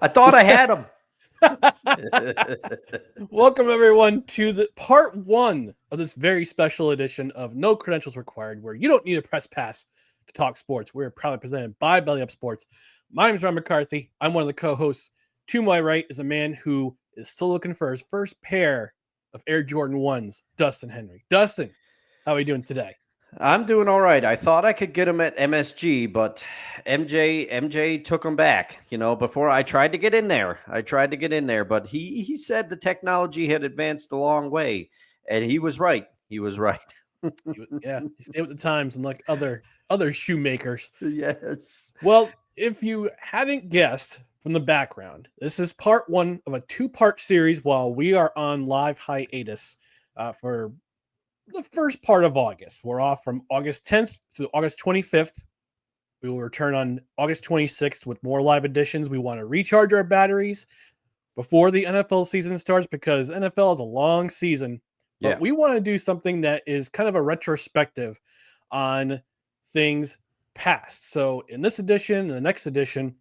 I thought I had them. Welcome, everyone, to the part one of this very special edition of No Credentials Required, where you don't need a press pass to talk sports. We're proudly presented by Belly Up Sports. My name is Ron McCarthy. I'm one of the co-hosts. To my right is a man who is still looking for his first pair of Air Jordan 1s, Dustin Henry. Dustin, how are you doing today? I'm doing all right. I thought I could get them at MSG, but MJ took them back. Before I tried to get in there. But he said the technology had advanced a long way, and he was right. He was right. He stayed with the times, unlike other shoemakers. Yes. Well, if you hadn't guessed from the background, this is part one of a two-part series while we are on live hiatus for the first part of August. We're off from August 10th to August 25th. We will return on August 26th with more live editions. We want to recharge our batteries before the NFL season starts because NFL is a long season. But we want to do something that is kind of a retrospective on things past. So in this edition and the next edition,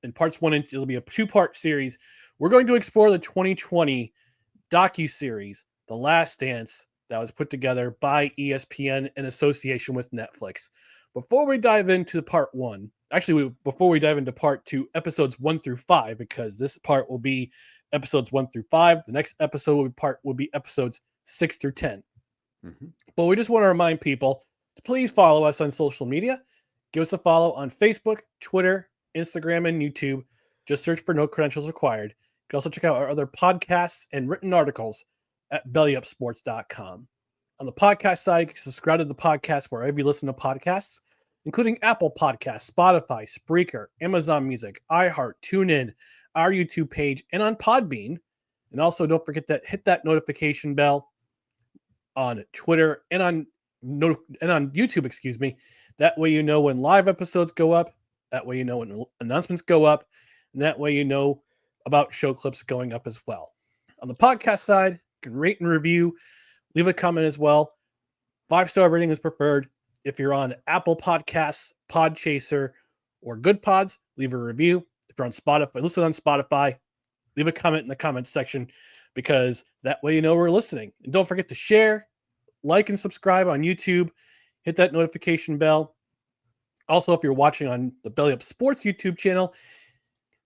in parts 1 and 2, it'll be a two-part series. We're going to explore the 2020 docu-series, The Last Dance, that was put together by ESPN in association with Netflix. Before we dive into part one, before we dive into part two, episodes 1 through 5, because this part will be episodes 1 through 5. The next episode will be episodes 6 through 10. Mm-hmm. But we just want to remind people to please follow us on social media. Give us a follow on Facebook, Twitter, Instagram, and YouTube. Just search for No Credentials Required. You can also check out our other podcasts and written articles at bellyupsports.com. On the podcast side, you can subscribe to the podcast wherever you listen to podcasts, including Apple Podcasts, Spotify, Spreaker, Amazon Music, iHeart, TuneIn, our YouTube page, and on Podbean. And also, don't forget to hit that notification bell on Twitter and on YouTube, That way you know when live episodes go up. That way you know when announcements go up. And that way you know about show clips going up as well. On the podcast side, you can rate and review, leave a comment as well. 5-star rating is preferred. If you're on Apple Podcasts, Podchaser, or Good Pods, leave a review. If you're on Spotify, listen on Spotify, leave a comment in the comments section because that way you know we're listening. And don't forget to share, like, and subscribe on YouTube. Hit that notification bell. Also, if you're watching on the Belly Up Sports YouTube channel,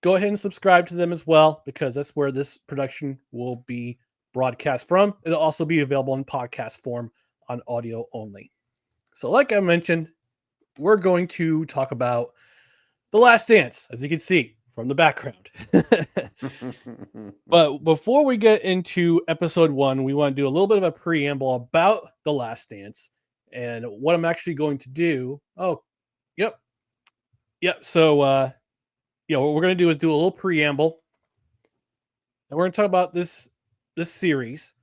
go ahead and subscribe to them as well because that's where this production will be broadcast from. It'll also be available in podcast form on audio only. So like I mentioned, we're going to talk about The Last Dance, as you can see from the background. But before we get into episode 1, we want to do a little bit of a preamble about The Last Dance and what I'm actually going to do. Oh, yep. So, what we're going to do is do a little preamble. And we're going to talk about this series.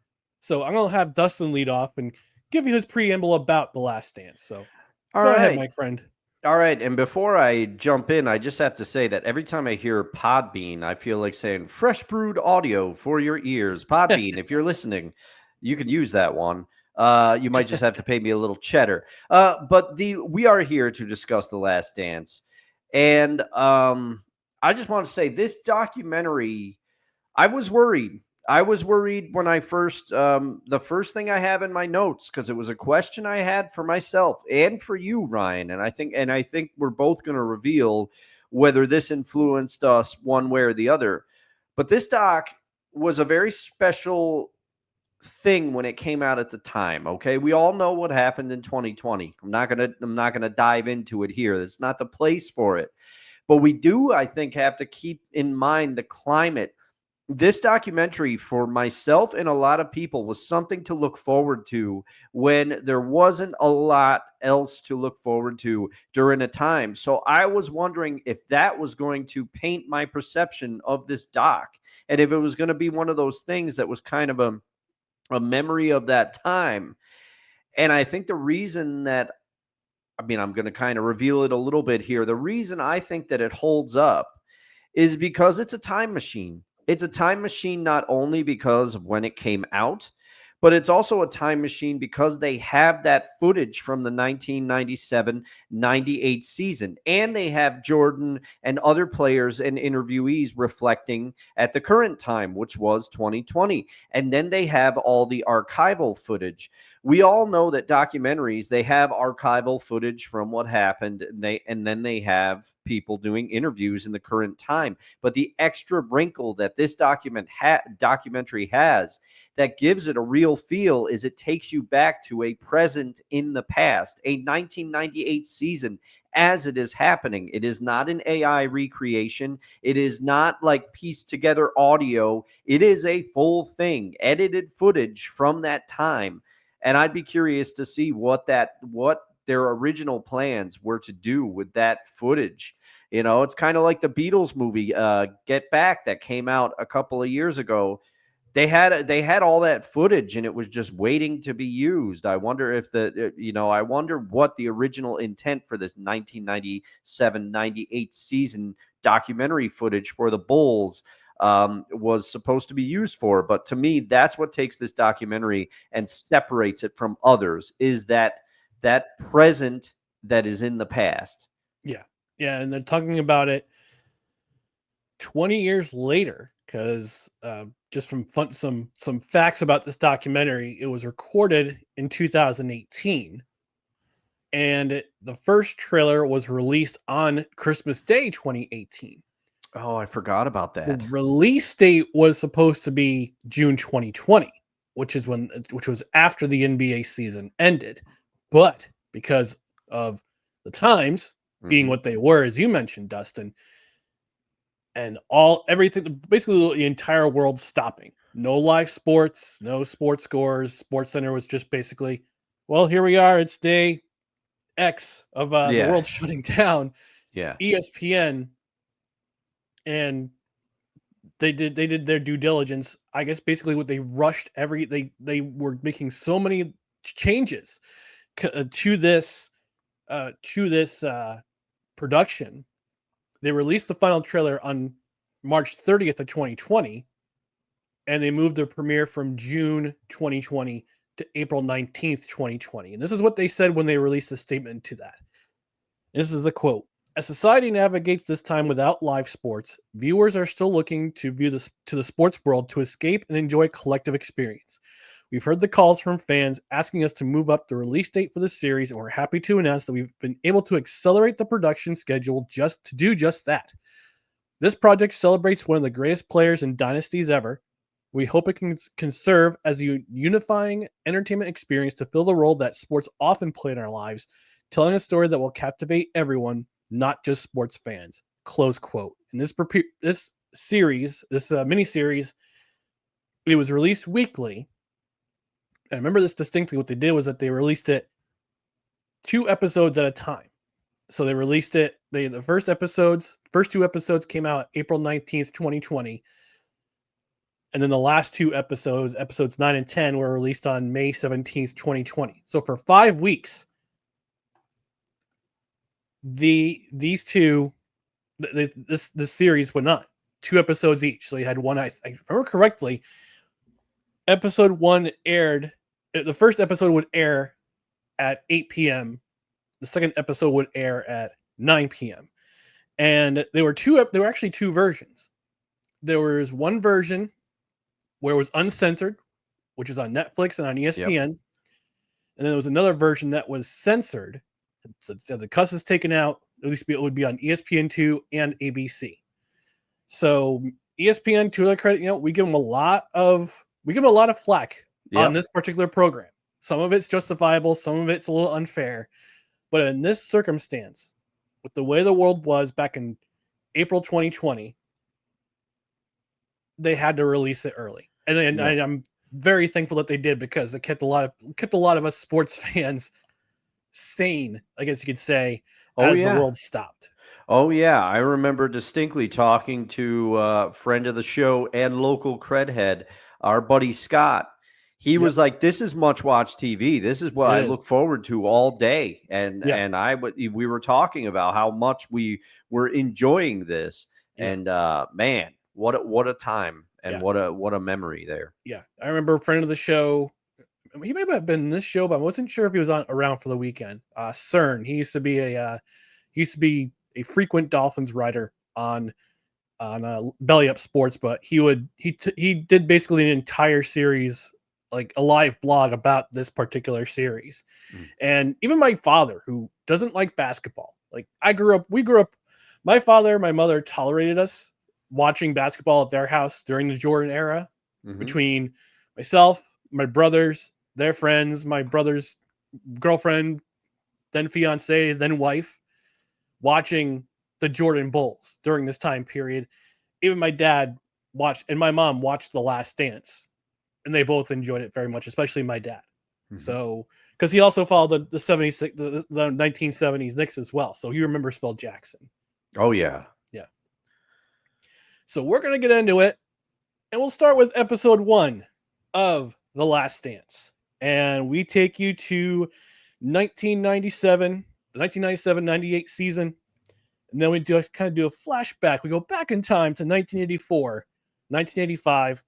So I'm going to have Dustin lead off and give you his preamble about The Last Dance. So go ahead, my friend. All right. And before I jump in, I just have to say that every time I hear Podbean, I feel like saying fresh brewed audio for your ears. Podbean, if you're listening, you can use that one. You might just have to pay me a little cheddar. But we are here to discuss The Last Dance. And I just want to say this documentary, I was worried. When I first, the first thing I have in my notes, because it was a question I had for myself and for you, Ryan. And I think we're both going to reveal whether this influenced us one way or the other. But this doc was a very special thing when it came out at the time. Okay. We all know what happened in 2020. I'm not going to dive into it here. It's not the place for it, but we do, I think, have to keep in mind the climate. This documentary for myself and a lot of people was something to look forward to when there wasn't a lot else to look forward to during a time. So I was wondering if that was going to paint my perception of this doc and if it was going to be one of those things that was kind of a memory of that time. And I think the reason that, I'm going to kind of reveal it a little bit here. The reason I think that it holds up is because it's a time machine. It's a time machine not only because of when it came out, but it's also a time machine because they have that footage from the 1997-98 season, and they have Jordan and other players and interviewees reflecting at the current time, which was 2020. And then they have all the archival footage. We all know that documentaries, they have archival footage from what happened, and then they have people doing interviews in the current time. But the extra wrinkle that this documentary has that gives it a real feel is it takes you back to a present in the past, a 1998 season as it is happening. It is not an AI recreation. It is not like pieced together audio. It is a full thing, edited footage from that time. And I'd be curious to see what their original plans were to do with that footage. You know, it's kind of like the Beatles movie, Get Back, that came out a couple of years ago. They had all that footage and it was just waiting to be used. I wonder if I wonder what the original intent for this 1997-98 season documentary footage for the Bulls was supposed to be used for. But to me, that's what takes this documentary and separates it from others, is that present that is in the past. Yeah. Yeah. And they're talking about it 20 years later, because just from some facts about this documentary, it was recorded in 2018. And the first trailer was released on Christmas Day 2018. Oh, I forgot about that. The release date was supposed to be June 2020, which was after the NBA season ended. But because of the times being what they were, as you mentioned, Dustin, and everything, basically the entire world stopping. No live sports, no sports scores. Sports Center was just basically, well, here we are. It's day X of the world shutting down. Yeah. ESPN, and they did their due diligence. I guess basically what they rushed they were making so many changes to this production. They released the final trailer on March 30th of 2020, and they moved the premiere from June 2020 to April 19th, 2020. And this is what they said when they released a statement to that. This is the quote. As society navigates this time without live sports, viewers are still looking to the sports world to escape and enjoy collective experience. We've heard the calls from fans asking us to move up the release date for the series, and we're happy to announce that we've been able to accelerate the production schedule just to do just that. This project celebrates one of the greatest players in dynasties ever. We hope it can serve as a unifying entertainment experience to fill the role that sports often play in our lives, telling a story that will captivate everyone, not just sports fans. Close quote. And this miniseries, it was released weekly. I remember this distinctly. What they did was that they released it 2 episodes at a time. So they released it. The first 2 episodes came out April 19th, 2020. And then the last 2 episodes 9 and 10, were released on May 17th, 2020. So for 5 weeks, this series went on 2 episodes each. So you had one. I remember correctly. Episode 1 aired. The first episode would air at 8 p.m. The second episode would air at 9 p.m. And there were actually 2 versions. There was one version where it was uncensored, which is on Netflix and on ESPN. Yep. And then there was another version that was censored. So the cuss is taken out. At least it would be on ESPN2 and ABC. So ESPN, to their credit, we give them a lot of flack on this particular program. Some of it's justifiable, some of it's a little unfair. But in this circumstance, with the way the world was back in April 2020, they had to release it early. And I'm very thankful that they did, because it kept a lot of us sports fans sane, I guess you could say, as the world stopped. Oh, yeah. I remember distinctly talking to a friend of the show and local cred head, our buddy Scott. He was like, this is much watch TV. This is what I look forward to all day. And we were talking about how much we were enjoying this. Yeah. And man, what a time and what a memory there. Yeah. I remember a friend of the show, he may have been in this show, but I wasn't sure if he was around for the weekend. CERN. He used to be a frequent Dolphins writer on Belly Up Sports, but he did basically an entire series, like a live blog about this particular series. And even my father, who doesn't like basketball, like we grew up, my father, my mother tolerated us watching basketball at their house during the Jordan era, between myself, my brothers, their friends, my brother's girlfriend, then fiance, then wife, watching the Jordan Bulls during this time period. Even my dad watched, and my mom watched The Last Dance, and they both enjoyed it very much, especially my dad. So, because he also followed the 76, the 1970s Knicks as well, so he remembers Phil Jackson. Oh yeah. So we're gonna get into it, and we'll start with episode 1 of The Last Dance, and we take you to 1997, the 1997-98 season. And then we just kind of do a flashback. We go back in time to 1984, 1985,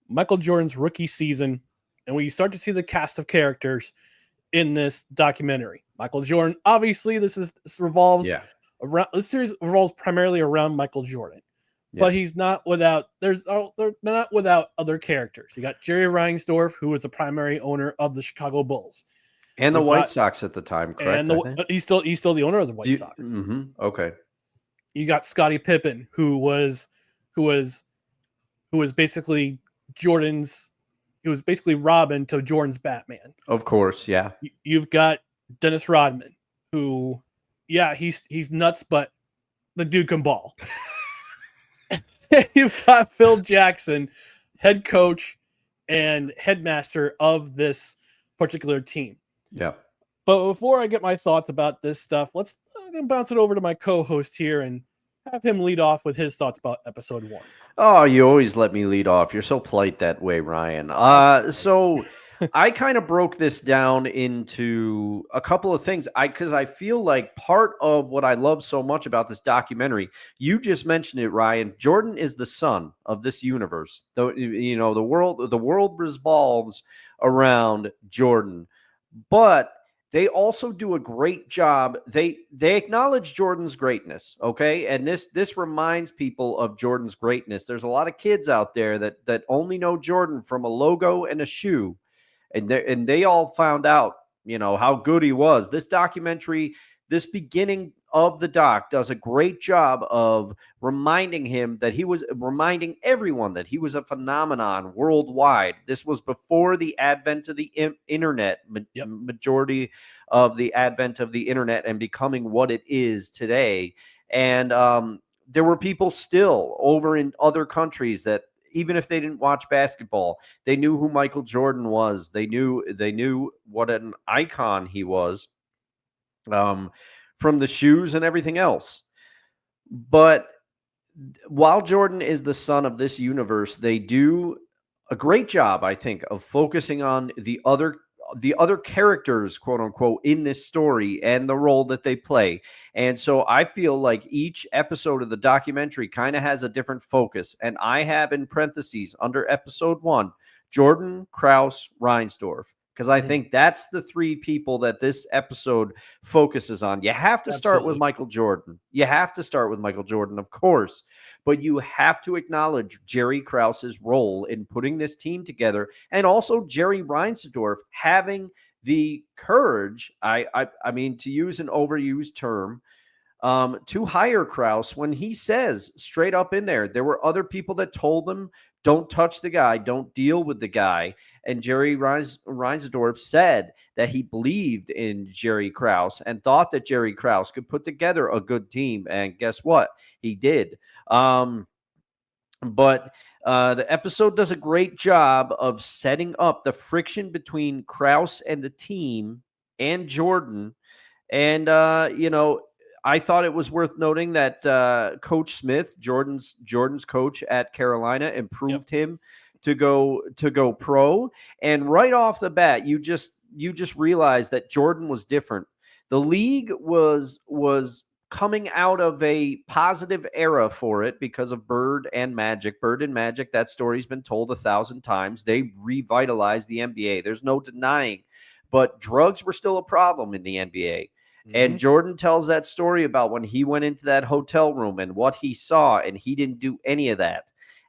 Michael Jordan's rookie season. And we start to see the cast of characters in this documentary. Michael Jordan, obviously, this revolves around, this series revolves primarily around Michael Jordan. But he's not without, they're not without other characters. You got Jerry Reinsdorf, who was the primary owner of the Chicago Bulls. And the White Sox at the time, correct? And he's still the owner of the White Sox. Okay. You got Scottie Pippen, who was basically Robin to Jordan's Batman. Of course, yeah. You've got Dennis Rodman, who, he's nuts, but the dude can ball. You've got Phil Jackson, head coach and headmaster of this particular team. Yeah. But before I get my thoughts about this stuff, I'm going to bounce it over to my co-host here and have him lead off with his thoughts about episode 1. Oh, you always let me lead off. You're so polite that way, Ryan. So I kind of broke this down into a couple of things. Because I feel like part of what I love so much about this documentary, you just mentioned it, Ryan. Jordan is the sun of this universe. The world revolves around Jordan, but they also do a great job. They acknowledge Jordan's greatness, okay? And this reminds people of Jordan's greatness. There's a lot of kids out there that only know Jordan from a logo and a shoe, and they all found out, how good he was. This documentary, this beginning of the doc, does a great job of reminding everyone that he was a phenomenon worldwide. This was before the advent of the internet, majority of the advent of the internet and becoming what it is today. And there were people still over in other countries that, even if they didn't watch basketball, they knew who Michael Jordan was. They knew what an icon he was. From the shoes and everything else. But while Jordan is the son of this universe, they do a great job, I think, of focusing on the other characters, quote unquote, in this story and the role that they play. And so I feel like each episode of the documentary kind of has a different focus. And I have in parentheses under episode 1, Jordan, Krause, Reinsdorf. Because I think that's the 3 people that this episode focuses on. You have to start with Michael Jordan. You have to start with Michael Jordan, of course. But you have to acknowledge Jerry Krause's role in putting this team together. And also Jerry Reinsdorf having the courage, I mean, to use an overused term, to hire Krause when he says straight up in there were other people that told him, don't touch the guy, don't deal with the guy. And Jerry Reinsdorf said that he believed in Jerry Krause and thought that Jerry Krause could put together a good team. And guess what? He did. But the episode does a great job of setting up the friction between Krause and the team and Jordan. And, I thought it was worth noting that Coach Smith, Jordan's coach at Carolina, improved him to go pro. And right off the bat, you just realized that Jordan was different. The league was coming out of a positive era for it because of Bird and Magic. Bird and Magic, that story's been told 1,000 times. They revitalized the NBA. There's no denying. But drugs were still a problem in the NBA. And Jordan tells that story about when he went into that hotel room and what he saw, and he didn't do any of that.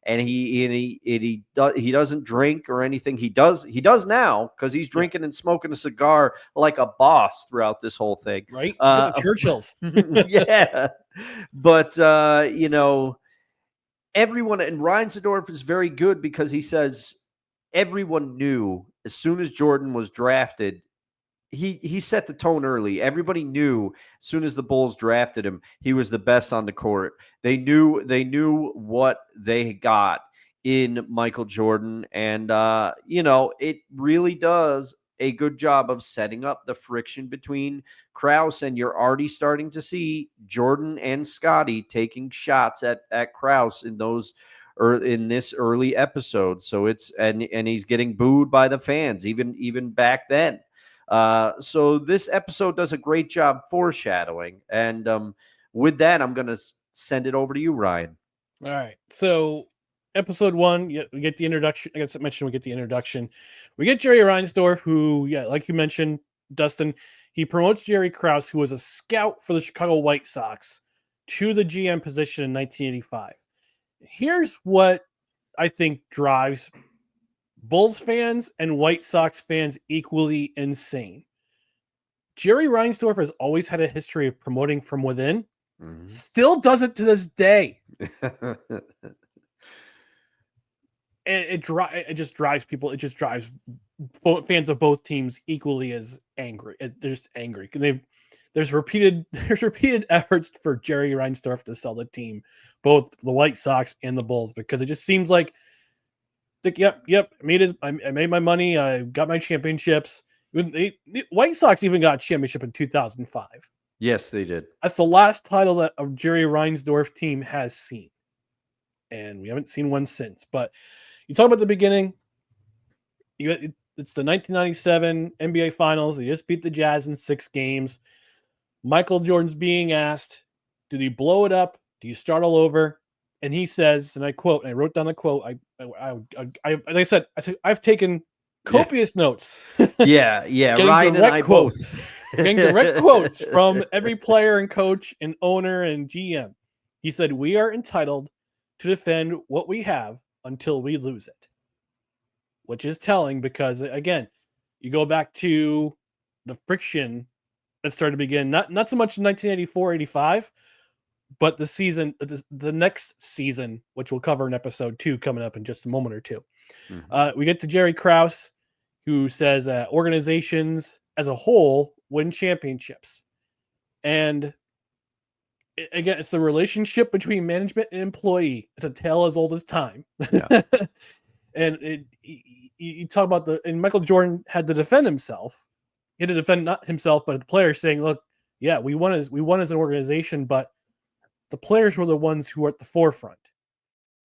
And he doesn't drink or anything. He does now because he's drinking and smoking a cigar like a boss throughout this whole thing. Right? The Churchills. Yeah. But everyone, and Reinsdorf is very good because he says everyone knew as soon as Jordan was drafted. He set the tone early. Everybody knew as soon as the Bulls drafted him, he was the best on the court. They knew what they got in Michael Jordan. And, it really does a good job of setting up the friction between Krause, and you're already starting to see Jordan and Scottie taking shots at Krause in those or in this early episode. So it's and he's getting booed by the fans even back then. So this episode does a great job foreshadowing. And with that, I'm going to send it over to you, Ryan. All right. So episode 1, we get the introduction. I guess I mentioned we get the introduction. We get Jerry Reinsdorf, who, like you mentioned, Dustin, he promotes Jerry Krause, who was a scout for the Chicago White Sox, to the GM position in 1985. Here's what I think drives Bulls fans and White Sox fans equally insane. Jerry Reinsdorf has always had a history of promoting from within. Still does it to this day. And it just drives people. It just drives fans of both teams equally as angry. They're just angry. There's repeated efforts for Jerry Reinsdorf to sell the team, both the White Sox and the Bulls, because it just seems like, yep, I made my money. I got my championships. The White Sox even got a championship in 2005. Yes, they did. That's the last title that a Jerry Reinsdorf team has seen. And we haven't seen one since. But you talk about the beginning. It's the 1997 NBA Finals. They just beat the Jazz in 6 games. Michael Jordan's being asked, did he blow it up? Do you start all over? And he says, and I quote, and I wrote down the quote. Like I said, I've taken copious notes. Yeah. Ryan and I both. Getting direct quotes from every player and coach and owner and GM. He said, we are entitled to defend what we have until we lose it. Which is telling because, again, you go back to the friction that started to begin, not so much in 1984-85, but the next season, which we'll cover in episode 2 coming up in just a moment or two. We get to Jerry Krause, who says organizations as a whole win championships. And again, it's the relationship between management and employee. It's a tale as old as time. Yeah. And you talk about and Michael Jordan had to defend himself. He had to defend not himself, but the players, saying, look, yeah, we won as an organization, but the players were the ones who were at the forefront.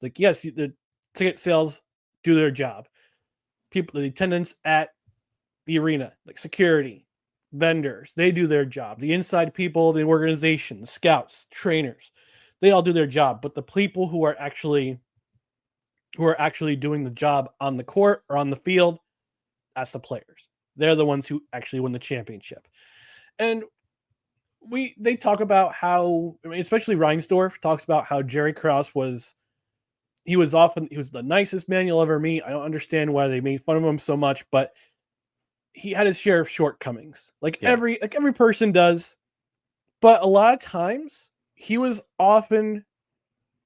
Like, yes, the ticket sales do their job. People, the attendants at the arena, like security, vendors, they do their job. The inside people, the organization, the scouts, trainers, they all do their job. But the people who are actually doing the job on the court or on the field, that's the players. They're the ones who actually win the championship. And they talk about how, especially Reinsdorf talks about how Jerry Krause was the nicest man you'll ever meet. I don't understand why they made fun of him so much, but he had his share of shortcomings, every person does. But a lot of times he was often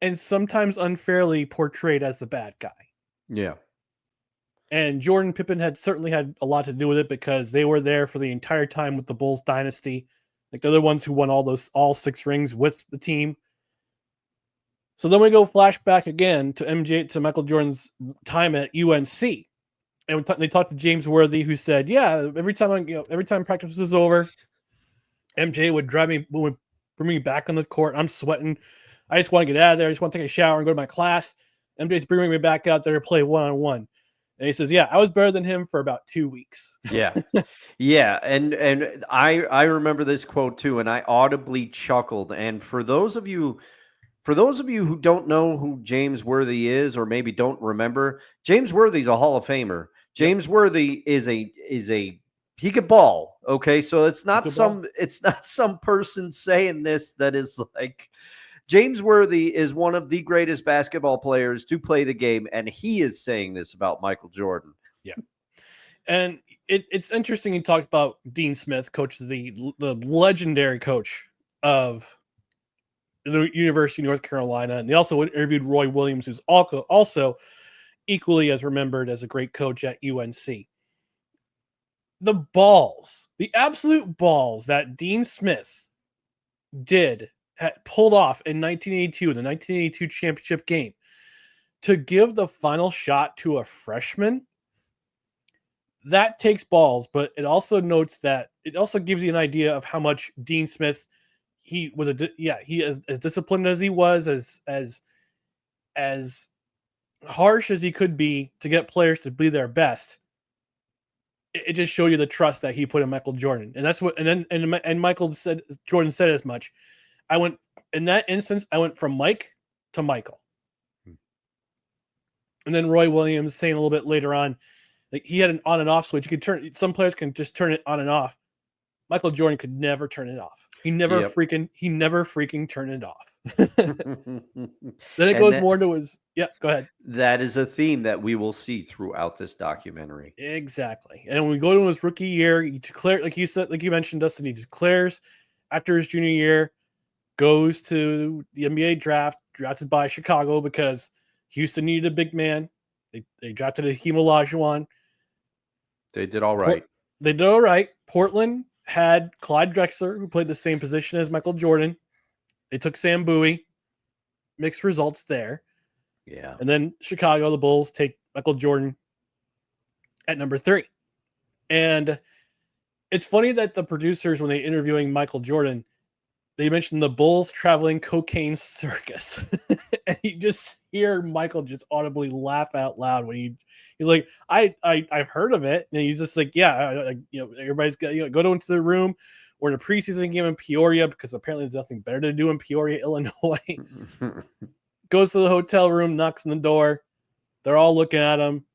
and sometimes unfairly portrayed as the bad guy. Yeah. And Jordan, Pippen certainly had a lot to do with it because they were there for the entire time with the Bulls dynasty. Like, they're the ones who won all 6 rings with the team. So then we go flashback again to Michael Jordan's time at UNC. And they talked to James Worthy, who said, yeah, every time practice was over, MJ would bring me back on the court. I'm sweating. I just want to get out of there. I just want to take a shower and go to my class. MJ's bringing me back out there to play one-on-one. And he says, yeah, I was better than him for about 2 weeks. Yeah. Yeah. And I remember this quote too, and I audibly chuckled. And for those of you who don't know who James Worthy is, or maybe don't remember, James Worthy's a Hall of Famer. James Worthy is a he could ball. Okay. So it's not some person saying this that is like, James Worthy is one of the greatest basketball players to play the game, and he is saying this about Michael Jordan. Yeah. And it's interesting you talked about Dean Smith, coach of the legendary coach of the University of North Carolina. And they also interviewed Roy Williams, who's also equally as remembered as a great coach at UNC. The absolute balls that Dean Smith pulled off in 1982, the 1982 championship game, to give the final shot to a freshman, that takes balls, but it also notes that it also gives you an idea of how much Dean Smith, he as disciplined as he was, as harsh as he could be to get players to be their best. It just showed you the trust that he put in Michael Jordan. And that's what, and Michael said, Jordan said as much. In that instance, I went from Mike to Michael. And then Roy Williams saying a little bit later on, like he had an on and off switch. You could some players can just turn it on and off. Michael Jordan could never turn it off. He never freaking turned it off. Then it goes more into his, go ahead. That is a theme that we will see throughout this documentary. Exactly. And when we go to his rookie year, he declared, like you mentioned, Dustin, he declares after his junior year, goes to the NBA draft, drafted by Chicago because Houston needed a big man. They drafted Hakeem Olajuwon. They did all right. Portland had Clyde Drexler, who played the same position as Michael Jordan. They took Sam Bowie. Mixed results there. Yeah. And then Chicago, the Bulls, take Michael Jordan at number 3. And it's funny that the producers, when they interviewing Michael Jordan, they mentioned the Bulls traveling cocaine circus. And you just hear Michael just audibly laugh out loud when he's like, I've heard of it. And he's just like, everybody's got, go into the room. We're in a preseason game in Peoria because apparently there's nothing better to do in Peoria, Illinois. Goes to the hotel room, knocks on the door. They're all looking at him.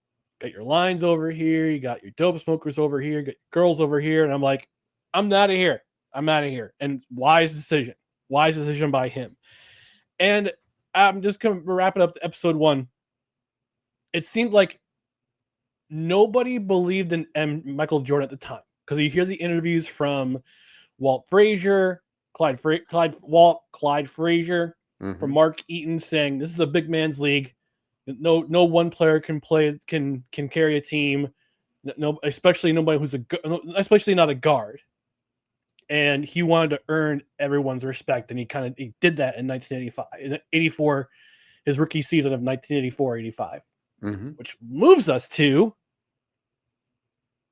Got your lines over here. You got your dope smokers over here. You got your girls over here. And I'm like, I'm out of here. And wise decision by him. And I'm just going to wrap it up to episode 1. It seemed like nobody believed in Michael Jordan at the time because you hear the interviews from Walt Frazier, Clyde Frazier, from Mark Eaton saying this is a big man's league. No one player can carry a team. No, especially nobody especially not a guard. And he wanted to earn everyone's respect, and he did that in 1985, in 84, his rookie season of 1984-85, which moves us to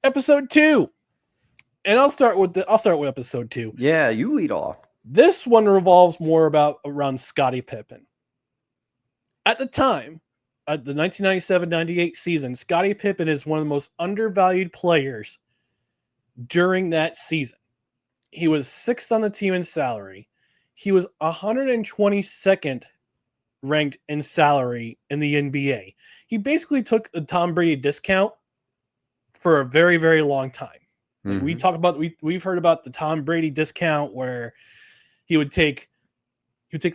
episode 2. And I'll start with episode 2. Yeah, you lead off. This one revolves more around Scottie Pippen. At the time, at the 1997-98 season, Scottie Pippen is one of the most undervalued players during that season. He was 6th on the team in salary. He was 122nd ranked in salary in the NBA. He basically took a Tom Brady discount for a very, very long time. Like we've heard about the Tom Brady discount where he would take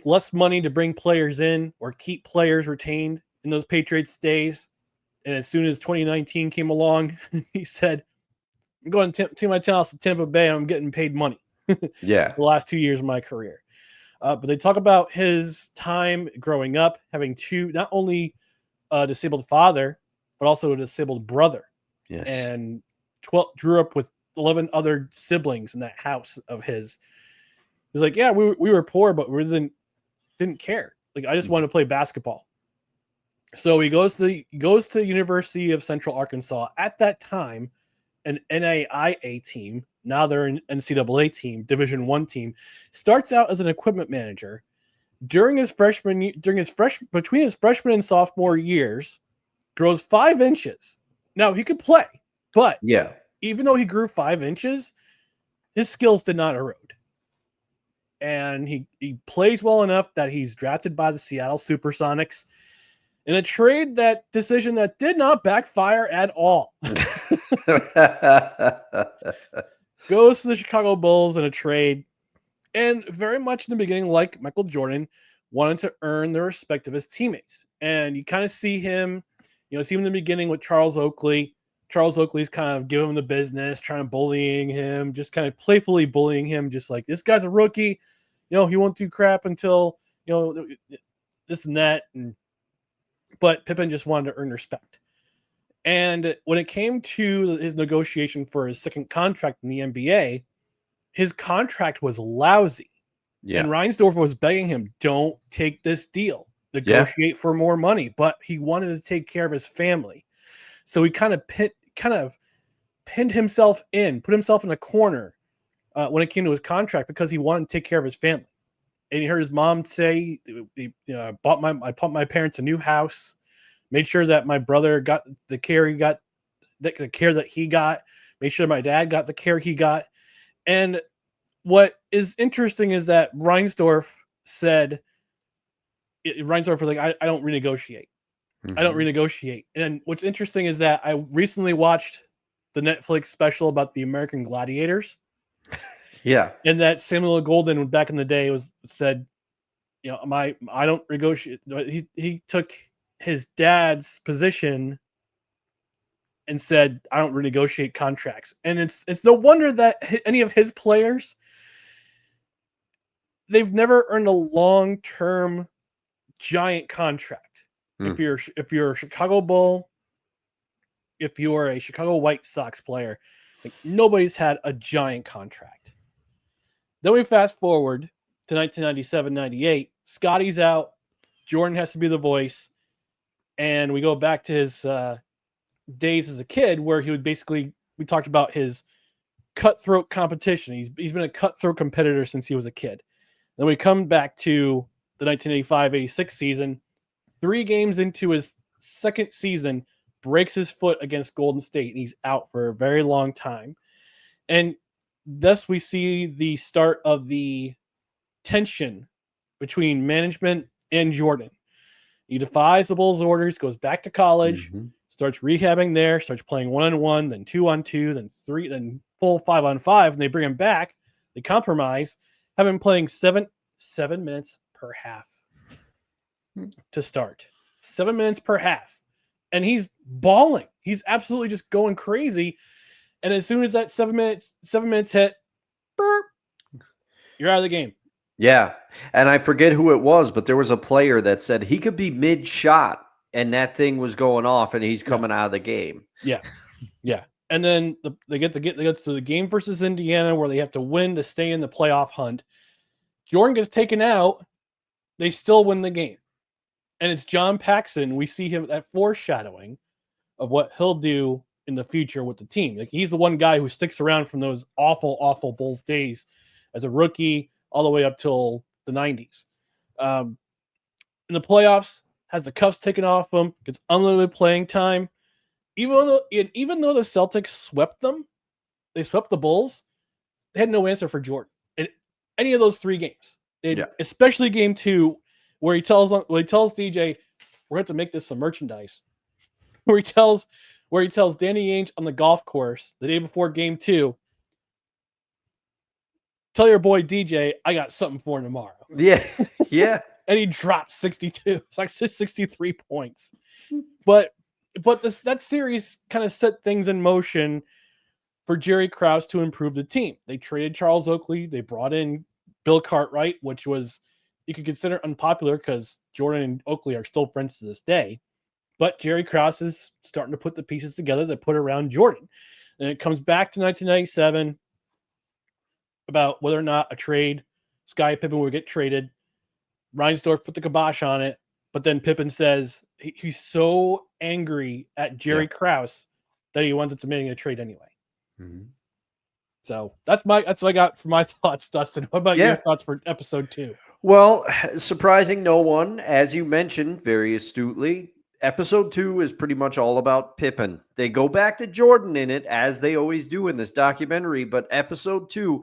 less money to bring players in or keep players retained in those Patriots days. And as soon as 2019 came along, he said, I'm going to my house to Tampa Bay. I'm getting paid money. Yeah. The last 2 years of my career. But they talk about his time growing up, having not only a disabled father, but also a disabled brother. Yes. And grew up with 11 other siblings in that house of his. He's like, yeah, we were poor, but we didn't care. Like, I just wanted to play basketball. So he goes to University of Central Arkansas. At that time, an NAIA team, now they're an NCAA team, Division I team, starts out as an equipment manager. Between his freshman and sophomore years, grows 5 inches Now he could play, but Yeah. even though he grew 5 inches, his skills did not erode. And he plays well enough that he's drafted by the Seattle Supersonics in a decision that did not backfire at all. Goes to the Chicago Bulls in a trade, and very much in the beginning, like Michael Jordan, wanted to earn the respect of his teammates. And you kind of see him, see him in the beginning with Charles Oakley. Charles Oakley's kind of giving him the business, trying to bullying him, just kind of playfully bullying him, just like, this guy's a rookie. He won't do crap until, this and that. But Pippen just wanted to earn respect. And when it came to his negotiation for his second contract in the NBA, his contract was lousy. Yeah. And Reinsdorf was begging him, don't take this deal. Negotiate for more money. But he wanted to take care of his family. So he kind of pinned himself in, put himself in a corner when it came to his contract because he wanted to take care of his family. And he heard his mom say, I bought my parents a new house, made sure that my brother got the care that he got, made sure my dad got the care he got. And what is interesting is that Reinsdorf was like, I don't renegotiate. I don't renegotiate. And what's interesting is that I recently watched the Netflix special about the American Gladiators. Yeah. And that Samuel Golden back in the day said, I don't negotiate. He took his dad's position and said, I don't renegotiate contracts. And it's no wonder that any of his players, they've never earned a long-term giant contract. If you're a Chicago Bull, if you're a Chicago White Sox player, like, nobody's had a giant contract. Then we fast forward to 1997-98. Scottie's out. Jordan has to be the voice. And we go back to his days as a kid where he would we talked about his cutthroat competition. He's been a cutthroat competitor since he was a kid. Then we come back to the 1985-86 season. 3 games into his second season, breaks his foot against Golden State, and he's out for a very long time. And thus we see the start of the tension between management and Jordan. He defies the Bulls' orders, goes back to college, starts rehabbing there, starts playing 1-on-1, then 2-on-2, then 3, then full 5-on-5, and they bring him back. They compromise, have him playing 7 minutes per half to start. 7 minutes per half. And he's balling. He's absolutely just going crazy. And as soon as that 7 minutes hit, burp, you're out of the game. Yeah. And I forget who it was, but there was a player that said he could be mid-shot and that thing was going off and he's coming out of the game. Yeah. Yeah. And then they get to the game versus Indiana where they have to win to stay in the playoff hunt. Jordan gets taken out. They still win the game. And it's John Paxson. We see him at foreshadowing of what he'll do in the future with the team. Like, he's the one guy who sticks around from those awful, awful Bulls days as a rookie all the way up till the 90s. In the playoffs, has the cuffs taken off him, gets unlimited playing time. Even though the Celtics swept them, they swept the Bulls, they had no answer for Jordan in any of those 3 games. Especially game 2, where he tells DJ, we're going to make this some merchandise. Where he tells Danny Ainge on the golf course the day before game 2, tell your boy DJ, I got something for him tomorrow. Yeah. Yeah. And he dropped 62, like 63 points. But that series kind of set things in motion for Jerry Krause to improve the team. They traded Charles Oakley. They brought in Bill Cartwright, which was, you could consider unpopular because Jordan and Oakley are still friends to this day. But Jerry Krause is starting to put the pieces together that put around Jordan. And it comes back to 1997 about whether or not a trade, Scottie Pippen would get traded. Reinsdorf put the kibosh on it. But then Pippen says he's so angry at Jerry Krause that he winds up demanding a trade anyway. So that's what I got for my thoughts, Dustin. What about your thoughts for episode 2? Well, surprising no one, as you mentioned very astutely, episode 2 is pretty much all about Pippen. They go back to Jordan in it, as they always do in this documentary, but episode 2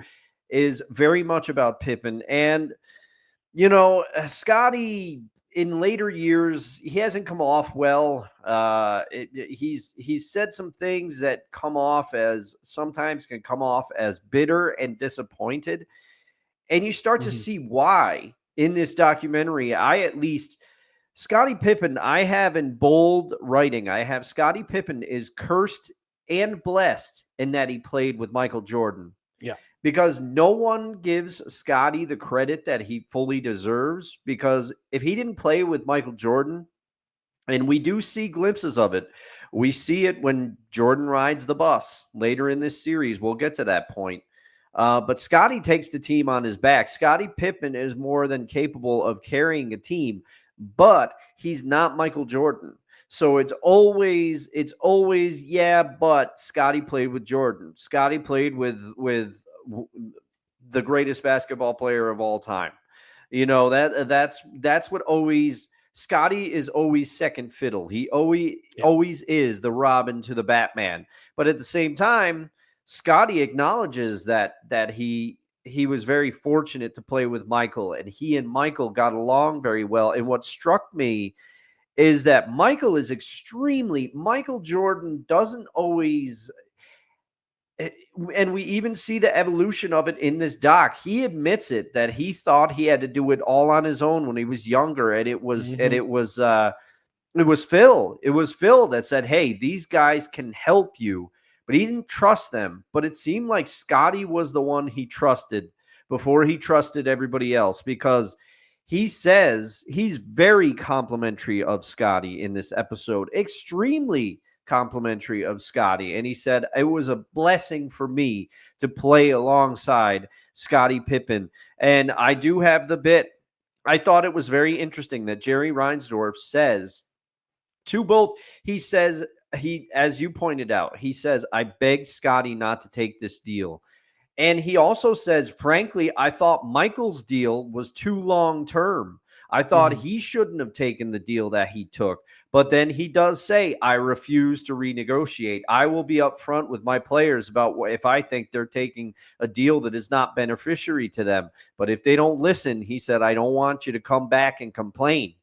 is very much about Pippen. And, Scottie in later years, he hasn't come off well. He's said some things that sometimes can come off as bitter and disappointed. And you start to see why in this documentary. Scottie Pippen, I have in bold writing, I have Scottie Pippen is cursed and blessed in that he played with Michael Jordan. Yeah. Because no one gives Scottie the credit that he fully deserves. Because if he didn't play with Michael Jordan, and we do see glimpses of it, we see it when Jordan rides the bus later in this series. We'll get to that point. But Scottie takes the team on his back. Scottie Pippen is more than capable of carrying a team, but he's not Michael Jordan. So it's always, yeah, but Scottie played with Jordan. Scottie played with the greatest basketball player of all time. That's what always, Scottie is always second fiddle. He always is the Robin to the Batman. But at the same time, Scottie acknowledges that he was very fortunate to play with Michael, and he and Michael got along very well. And what struck me is that Michael Jordan doesn't always, and we even see the evolution of it in this doc. He admits it, that he thought he had to do it all on his own when he was younger, and it was Phil. It was Phil that said, "Hey, these guys can help you." But he didn't trust them. But it seemed like Scottie was the one he trusted before he trusted everybody else, because he says he's very complimentary of Scottie in this episode, extremely complimentary of Scottie. And he said, it was a blessing for me to play alongside Scottie Pippen. And I do have the bit. I thought it was very interesting that Jerry Reinsdorf says to both, he says, as you pointed out, he says, I begged Scottie not to take this deal. And he also says, frankly, I thought Michael's deal was too long term. I thought he shouldn't have taken the deal that he took. But then he does say, I refuse to renegotiate. I will be upfront with my players about if I think they're taking a deal that is not beneficiary to them. But if they don't listen, he said, I don't want you to come back and complain.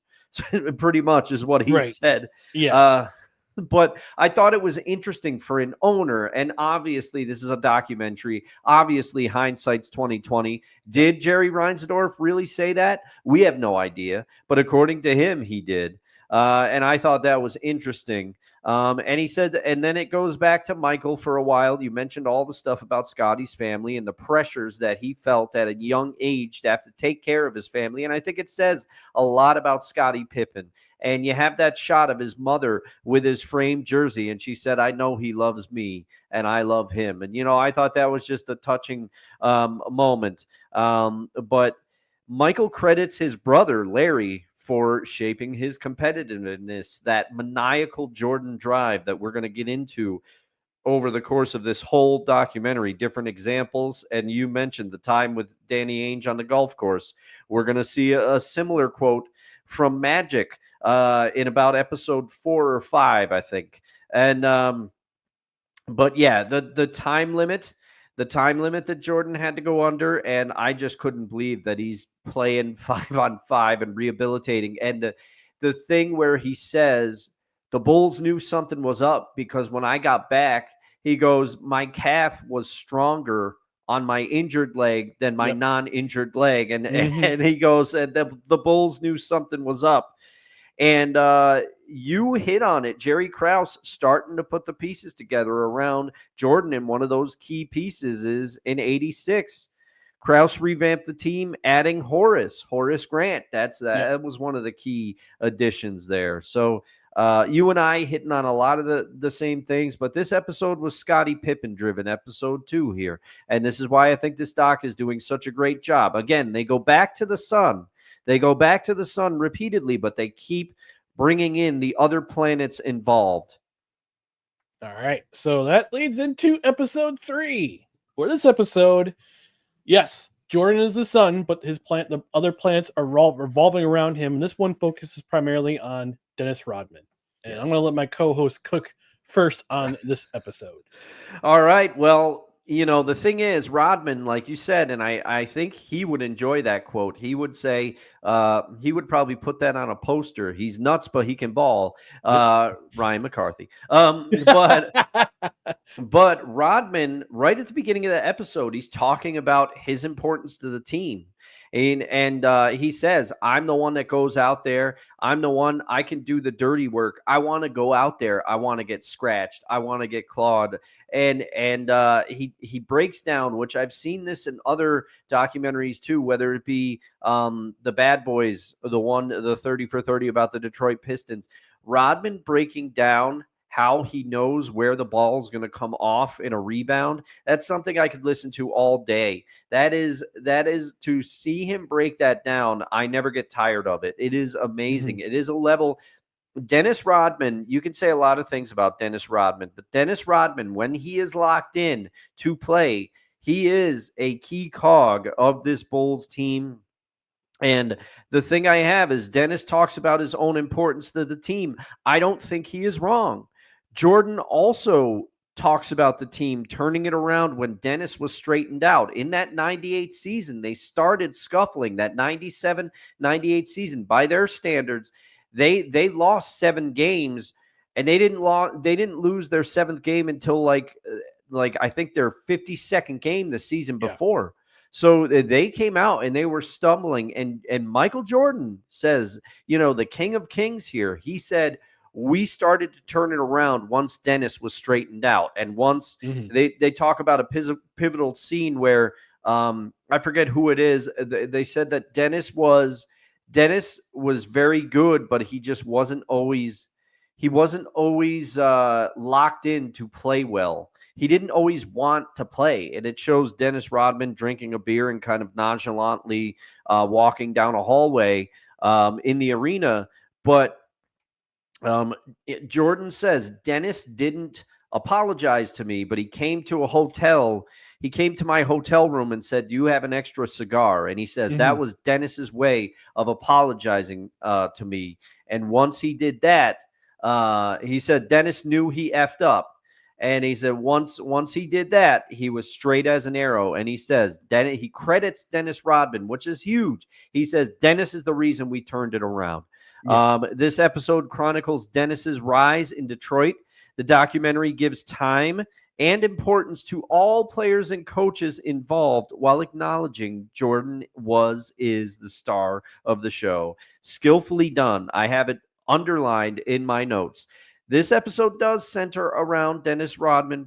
Pretty much is what he said. Yeah. But I thought it was interesting for an owner, and obviously this is a documentary. Obviously, hindsight's 2020. Did Jerry Reinsdorf really say that? We have no idea, but according to him, he did. And I thought that was interesting. And he said, and then it goes back to Michael for a while. You mentioned all the stuff about Scottie's family and the pressures that he felt at a young age to have to take care of his family. And I think it says a lot about Scottie Pippen. And you have that shot of his mother with his framed jersey. And she said, I know he loves me and I love him. And, I thought that was just a touching moment. But Michael credits his brother, Larry, for shaping his competitiveness, that maniacal Jordan drive that we're going to get into over the course of this whole documentary, different examples. And you mentioned the time with Danny Ainge on the golf course. We're going to see a similar quote from Magic in about episode 4 or 5, I think. And but yeah, the time limit that Jordan had to go under, and I just couldn't believe that he's playing 5-on-5 and rehabilitating. And the thing where he says the Bulls knew something was up, because when I got back, he goes, my calf was stronger on my injured leg than my non-injured leg. And, and he goes, and the Bulls knew something was up. And you hit on it, Jerry Krause starting to put the pieces together around Jordan. And one of those key pieces is in '86. Krause revamped the team, adding Horace Grant. That was one of the key additions there. So you and I hitting on a lot of the same things, but this episode was Scottie Pippen driven, episode 2 here. And this is why I think this doc is doing such a great job. Again, they go back to the sun. They go back to the sun repeatedly, but they keep bringing in the other planets involved. All right. So that leads into episode 3. For this episode, yes, Jordan is the sun, but the other planets are revolving around him. And this one focuses primarily on Dennis Rodman. And Yes. I'm going to let my co-host cook first on this episode. All right. Well, the thing is, Rodman, like you said, and I think he would enjoy that quote. He would say, he would probably put that on a poster. He's nuts, but he can ball. Yep. Ryan McCarthy. But Rodman, right at the beginning of the episode, he's talking about his importance to the team. And he says, I'm the one that goes out there. I'm the one, I can do the dirty work. I want to go out there. I want to get scratched. I want to get clawed. And he breaks down, which I've seen this in other documentaries too, whether it be the Bad Boys, the 30 for 30 about the Detroit Pistons. Rodman breaking down how he knows where the ball is going to come off in a rebound. That's something I could listen to all day. That is to see him break that down. I never get tired of it. It is amazing. Mhm. It is a level. Dennis Rodman, you can say a lot of things about Dennis Rodman, but Dennis Rodman, when he is locked in to play, he is a key cog of this Bulls team. And the thing I have is Dennis talks about his own importance to the team. I don't think he is wrong. Jordan also talks about the team turning it around when Dennis was straightened out. In that 98 season, they started scuffling. That 97-98 season, by their standards, they lost 7 games, and they didn't lose their 7th game until like I think their 52nd game the season Yeah. before. So they came out and they were stumbling. And Michael Jordan says, the king of kings here, he said, we started to turn it around once Dennis was straightened out. And once Mhm. they talk about a pivotal scene where I forget who it is. They said that Dennis was very good, but he just wasn't always locked in to play well. He didn't always want to play, and it shows Dennis Rodman drinking a beer and kind of nonchalantly walking down a hallway in the arena. But Jordan says Dennis didn't apologize to me, but he came to a hotel. He came to my hotel room and said, "Do you have an extra cigar?" And he says that Mhm. was Dennis's way of apologizing to me. And once he did that, he said Dennis knew he effed up. And he said once he did that, he was straight as an arrow. And he says he credits Dennis Rodman, which is huge. He says Dennis is the reason we turned it around. Yeah. This episode chronicles Dennis's rise in Detroit. The documentary gives time and importance to all players and coaches involved while acknowledging Jordan is the star of the show. Skillfully done. I have it underlined in my notes. This episode does center around Dennis Rodman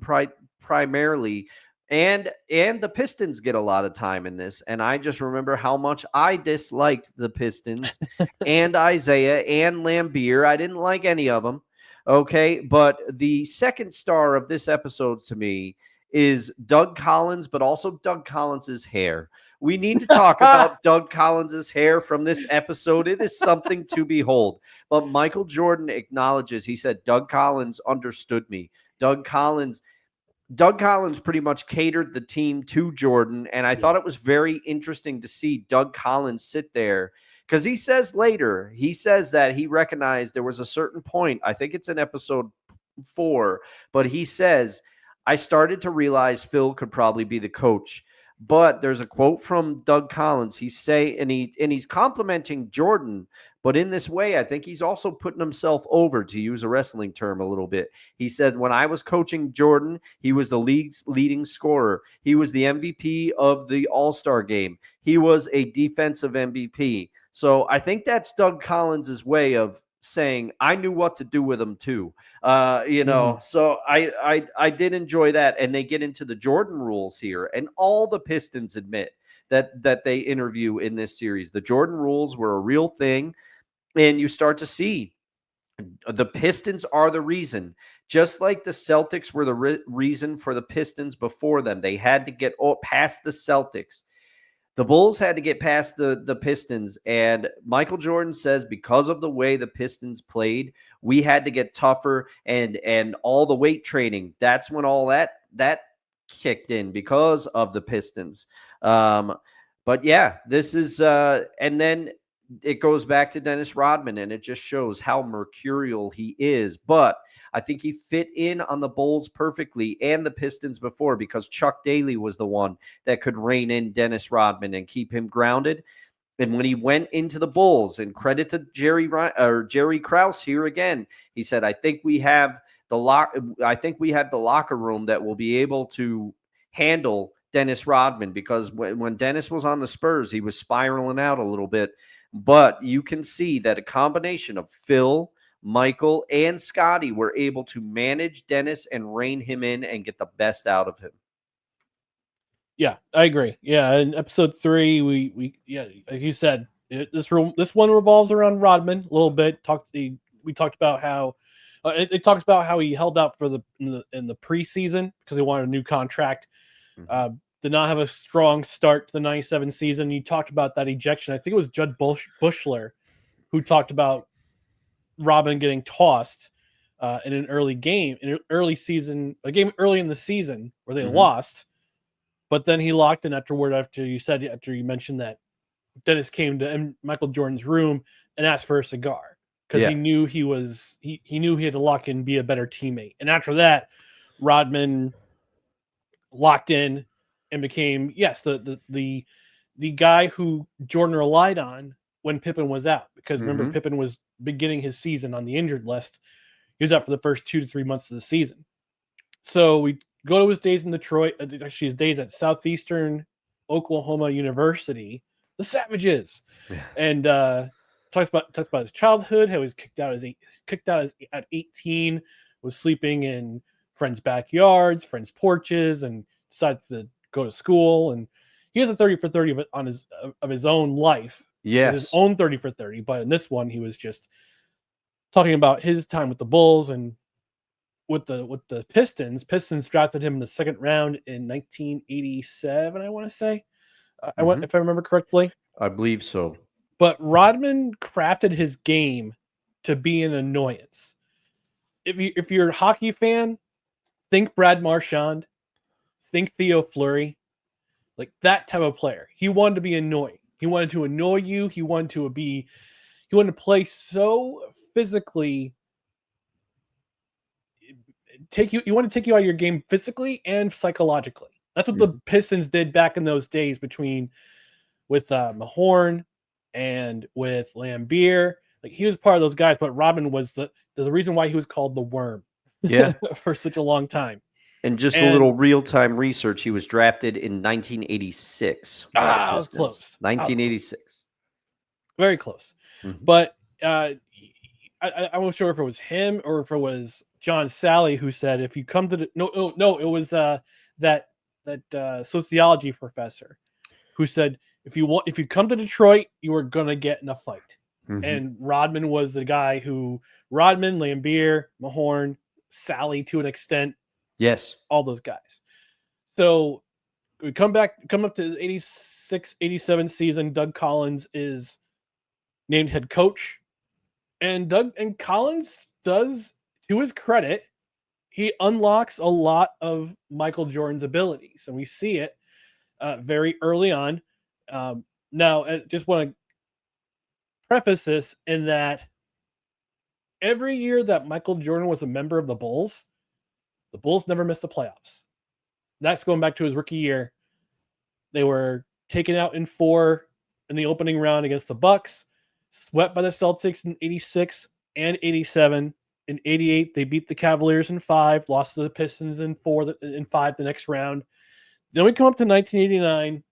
primarily, and the Pistons get a lot of time in this. And I just remember how much I disliked the Pistons and Isaiah and Lambeer. I didn't like any of them. Okay. But the second star of this episode to me is Doug Collins, but also Doug Collins's hair. We need to talk about Doug Collins's hair from this episode. It is something to behold. But Michael Jordan acknowledges, he said, Doug Collins understood me. Doug Collins pretty much catered the team to Jordan. And I thought it was very interesting to see Doug Collins sit there, because he says that he recognized there was a certain point, I think it's in episode 4, but he says, I started to realize Phil could probably be the coach. But there's a quote from Doug Collins. He's complimenting Jordan, but in this way, I think he's also putting himself over, to use a wrestling term a little bit. He said, when I was coaching Jordan, he was the league's leading scorer. He was the MVP of the All-Star game. He was a defensive MVP. So I think that's Doug Collins' way of saying, I knew what to do with him too. So I did enjoy that. And they get into the Jordan rules here, and all the Pistons admit that they interview in this series. The Jordan rules were a real thing. And you start to see the Pistons are the reason, just like the Celtics were the reason for the Pistons before them. They had to get past the Celtics. The Bulls had to get past the Pistons, and Michael Jordan says because of the way the Pistons played, we had to get tougher, and all the weight training. That's when all that kicked in because of the Pistons. But yeah, this is and then it goes back to Dennis Rodman, and it just shows how mercurial he is. But I think he fit in on the Bulls perfectly and the Pistons before, because Chuck Daly was the one that could rein in Dennis Rodman and keep him grounded. And when he went into the Bulls, and credit to Jerry Krause here again, he said, I think we have the locker room that will be able to handle Dennis Rodman, because when Dennis was on the Spurs, he was spiraling out a little bit. But you can see that a combination of Phil, Michael, and Scottie were able to manage Dennis and rein him in and get the best out of him. Yeah, I agree. Yeah, in episode 3, we like you said, this one revolves around Rodman a little bit. We talked about how it talks about how he held out for in the preseason because he wanted a new contract. Mm-hmm. Did not have a strong start to the 97 season. You talked about that ejection. I think it was Judd Bushler who talked about Rodman getting tossed in an early game, in an early season, a game early in the season where they lost. But then he locked in after you mentioned that Dennis came to Michael Jordan's room and asked for a cigar because he knew he knew he had to lock in and be a better teammate. And after that, Rodman locked in and became the guy who Jordan relied on when Pippen was out, because remember, Pippen was beginning his season on the injured list. He was out for the first 2 to 3 months of the season. So we go to his days in Detroit, actually his days at Southeastern Oklahoma University, the Savages, and talks about his childhood, how he was kicked out at 18, was sleeping in friends' backyards, friends' porches, and decided to go to school. And he has a 30 for 30 of his own life, his own 30 for 30. But in this one, he was just talking about his time with the Bulls and with the Pistons. Pistons drafted him in the second round in 1987, I want to say. If I remember correctly. I believe so. But Rodman crafted his game to be an annoyance. If you're a hockey fan, think Brad Marchand, think Theo Fleury, like that type of player. He wanted to be annoying. He wanted to annoy you. He wanted to play so physically. He wanted to take you out of your game physically and psychologically. That's what the Pistons did back in those days with Mahorn and with Lambeer. Like, he was part of those guys, but Rodman was the reason why he was called the Worm. Yeah. For such a long time. And a little real-time research, he was drafted in 1986. I was close. 1986. Very close. But I wasn't sure if it was him or if it was John Sally who said, if you come to it was that sociology professor who said, if you come to Detroit, you are gonna get in a fight. And Rodman was the guy Rodman, Lambeer, Mahorn, Sally to an extent. Yes. All those guys. So we come up to the 86, 87 season. Doug Collins is named head coach. And Collins does, to his credit, he unlocks a lot of Michael Jordan's abilities. And we see it very early on. Now, I just want to preface this in that every year that Michael Jordan was a member of the Bulls never missed the playoffs. That's going back to his rookie year. They were taken out in 4 in the opening round against the Bucks, swept by the Celtics in 86 and 87. In 88, they beat the Cavaliers in 5, lost to the Pistons in 5 the next round. Then we come up to 1989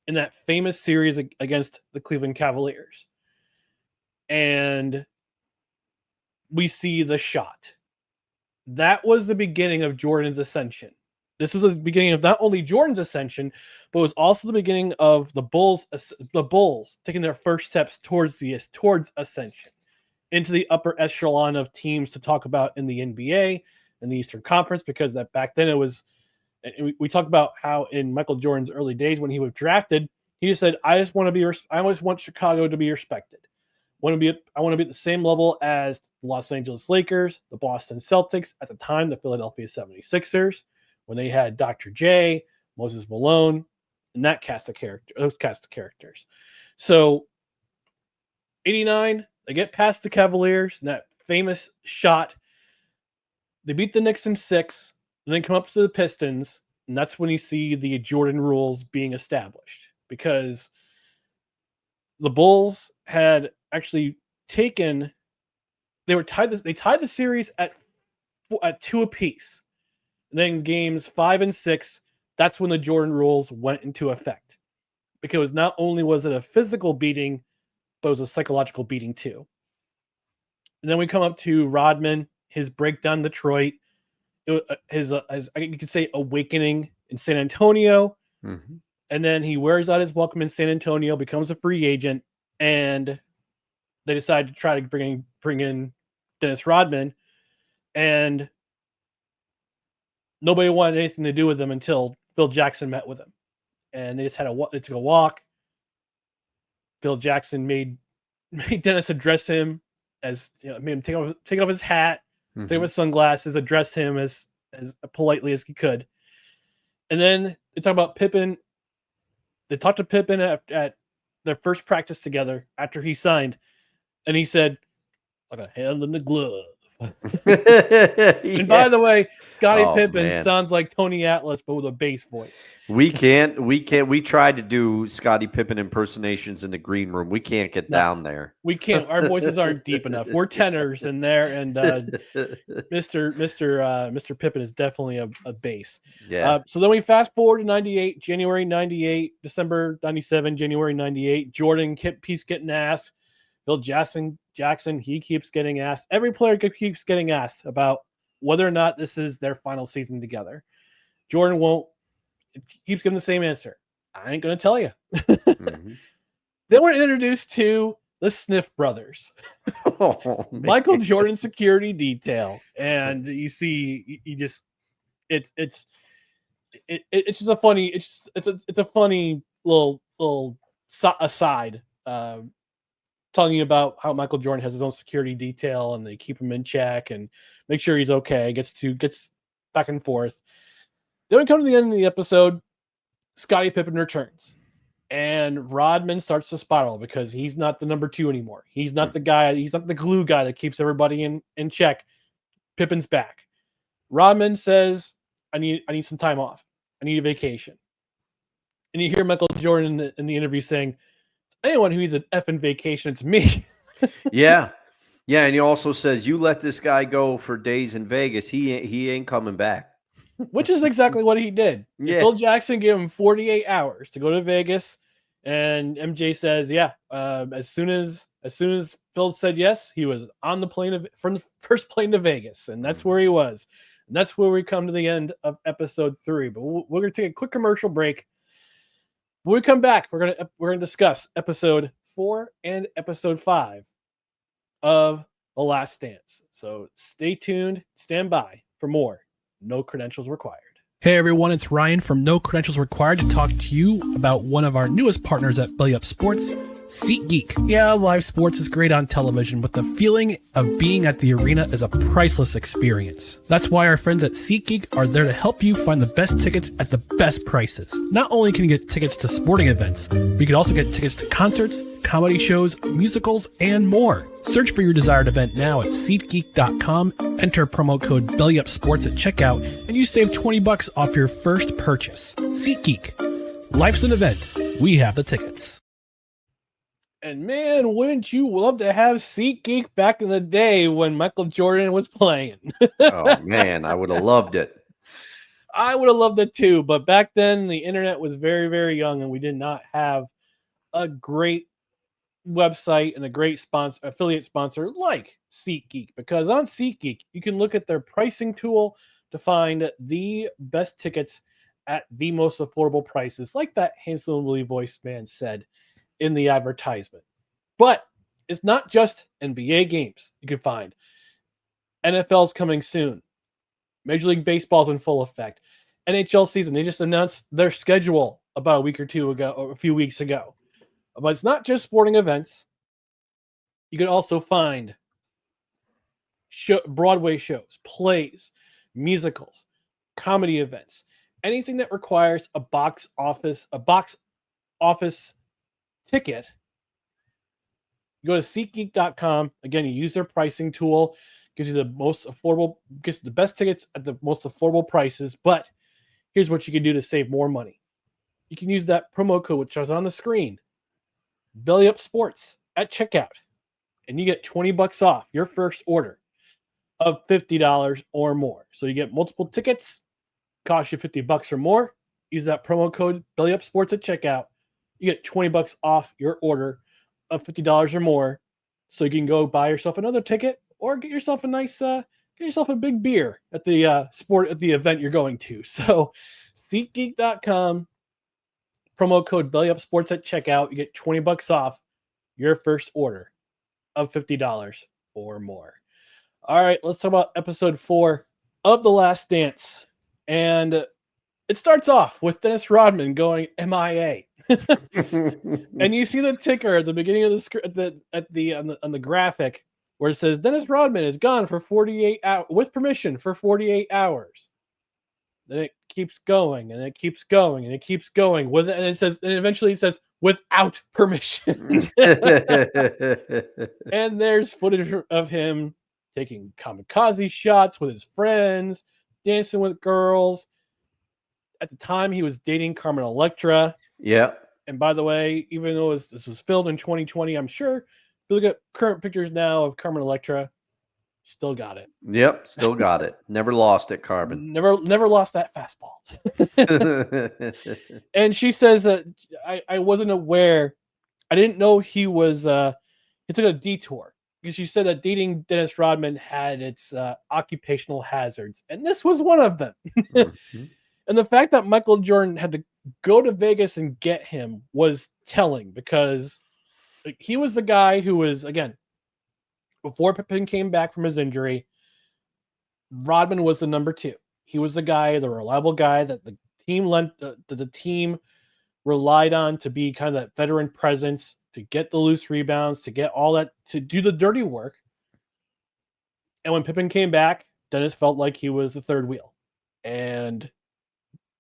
in that famous series against the Cleveland Cavaliers. And we see the shot. That was the beginning of Jordan's ascension. This was the beginning of not only Jordan's ascension, but it was also the beginning of the Bulls taking their first steps towards ascension into the upper echelon of teams to talk about in the NBA and the Eastern Conference, because that back then it was, we talked about how in Michael Jordan's early days when he was drafted, he just said, I always want Chicago to be respected. I want to be at the same level as the Los Angeles Lakers, the Boston Celtics, at the time, the Philadelphia 76ers, when they had Dr. J, Moses Malone, and those cast of characters. So '89, they get past the Cavaliers, and that famous shot. They beat the Knicks in 6, and then come up to the Pistons, and that's when you see the Jordan rules being established, because the Bulls had actually taken they tied the series at 2 apiece. And then games 5 and 6, that's when the Jordan rules went into effect. Because not only was it a physical beating, but it was a psychological beating too. And then we come up to Rodman, his breakdown in Detroit, his you could say awakening in San Antonio. Mm-hmm. And then he wears out his welcome in San Antonio, becomes a free agent, and they decide to try to bring in Dennis Rodman, and nobody wanted anything to do with him until Phil Jackson met with him, and they just they took a walk. Phil Jackson made Dennis address him as, made him take off his hat, take off his sunglasses, address him as politely as he could, and then they talk about Pippen. They talked to Pippen at their first practice together after he signed, and he said, "Like a hand in the glove." And by the way, Scottie Pippen sounds like Tony Atlas, but with a bass voice. We tried to do Scottie Pippen impersonations in the green room. We can't get down there. We can't. Our voices aren't deep enough. We're tenors in there, and Mr. Pippen is definitely a bass. Yeah. So then we fast forward to 98, January 98, December 97, January 98. Jordan keeps getting asked. Phil Jackson, he keeps getting asked. Every player keeps getting asked about whether or not this is their final season together. Jordan keeps giving the same answer. I ain't going to tell you. Mm-hmm. Then we're introduced to the Sniff brothers. Michael Jordan's security detail. And you see, it's just a funny, it's a funny little aside, talking about how Michael Jordan has his own security detail and they keep him in check and make sure he's okay. Gets back and forth. Then we come to the end of the episode. Scottie Pippen returns, and Rodman starts to spiral because he's not the number 2 anymore. He's not the guy. He's not the glue guy that keeps everybody in check. Pippen's back. Rodman says, "I need some time off. I need a vacation." And you hear Michael Jordan in the interview saying, "Anyone who needs an effing vacation, it's me." Yeah. And he also says, "You let this guy go for days in Vegas. He ain't coming back." Which is exactly what he did. Yeah. Phil Jackson gave him 48 hours to go to Vegas, and MJ says, "Yeah." As soon as Phil said yes, he was on the plane from the first plane to Vegas, and that's where he was. And that's where we come to the end of episode 3. But we're gonna take a quick commercial break. When we come back, we're gonna discuss episode 4 and episode 5 of The Last Dance. So stay tuned, stand by for more No Credentials Required. Hey everyone, it's Ryan from No Credentials Required to talk to you about one of our newest partners at Belly Up Sports, SeatGeek. Yeah, live sports is great on television, but the feeling of being at the arena is a priceless experience. That's why our friends at SeatGeek are there to help you find the best tickets at the best prices. Not only can you get tickets to sporting events, but you can also get tickets to concerts, comedy shows, musicals, and more. Search for your desired event now at SeatGeek.com, enter promo code BellyUpSports at checkout, and you save $20 off your first purchase. SeatGeek. Life's an event. We have the tickets. And man, wouldn't you love to have SeatGeek back in the day when Michael Jordan was playing? Oh man, I would have loved it. I would have loved it too, but back then the internet was very, very young and we did not have a great website and a great affiliate sponsor like SeatGeek, because on SeatGeek you can look at their pricing tool to find the best tickets at the most affordable prices, like that handsomely voiced man said in the advertisement. But it's not just NBA games you can find. NFL's coming soon. Major League Baseball's in full effect. NHL season, they just announced their schedule about a few weeks ago. But it's not just sporting events. You can also find Broadway shows, plays, musicals, comedy events, anything that requires a box office ticket. You go to SeatGeek.com. Again, you use their pricing tool, gives you the most affordable, gives you the best tickets at the most affordable prices. But here's what you can do to save more money. You can use that promo code, which is on the screen, Belly Up Sports at checkout, and you get $20 off your first order of $50 or more. So you get multiple tickets, cost you $50 or more. Use that promo code Belly Up Sports at checkout. You get $20 off your order of $50 or more. So you can go buy yourself another ticket or get yourself a nice, get yourself a big beer at the at the event you're going to. So SeatGeek.com, promo code Belly Up Sports at checkout. You get $20 off your first order of $50 or more. All right, let's talk about episode 4 of The Last Dance. And it starts off with Dennis Rodman going MIA. And you see the ticker at the beginning of the script on the graphic where it says Dennis Rodman is gone for 48 hours with permission for 48 hours. Then it keeps going and it keeps going and it keeps going with it, and it says, and eventually it says without permission. And there's footage of him taking kamikaze shots with his friends, dancing with girls. At the time, he was dating Carmen Electra. Yeah. And by the way, even though this was filmed in 2020, I'm sure if you look at current pictures now of Carmen Electra, still got it. Yep, still got it. Never lost it, Carmen. Never lost that fastball. And she says that I wasn't aware. I didn't know he was. He took a detour because she said that dating Dennis Rodman had its occupational hazards, and this was one of them. Mm-hmm. And the fact that Michael Jordan had to go to Vegas and get him was telling, because he was the guy who was, again, before Pippen came back from his injury, Rodman was the number 2. He was the guy, the reliable guy that the team relied on to be kind of that veteran presence, to get the loose rebounds, to get all that, to do the dirty work. And when Pippen came back, Dennis felt like he was the third wheel. And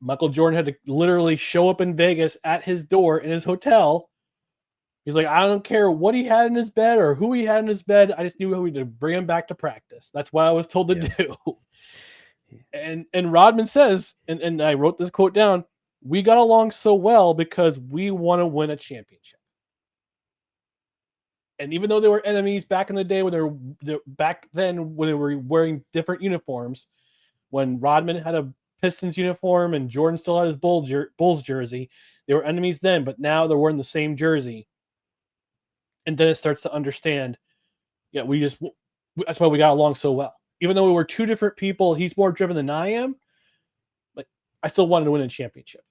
Michael Jordan had to literally show up in Vegas at his door in his hotel. He's like, I don't care what he had in his bed or who he had in his bed. I just knew how we to bring him back to practice. That's what I was told to do. And Rodman says, and I wrote this quote down, we got along so well because we want to win a championship. And even though they were enemies back in the day when they were wearing different uniforms, when Rodman had a Pistons uniform and Jordan still had his Bulls jersey, they were enemies then, but now they're wearing the same jersey. And Dennis starts to understand, that's why we got along so well. Even though we were two different people, he's more driven than I am, but I still wanted to win a championship.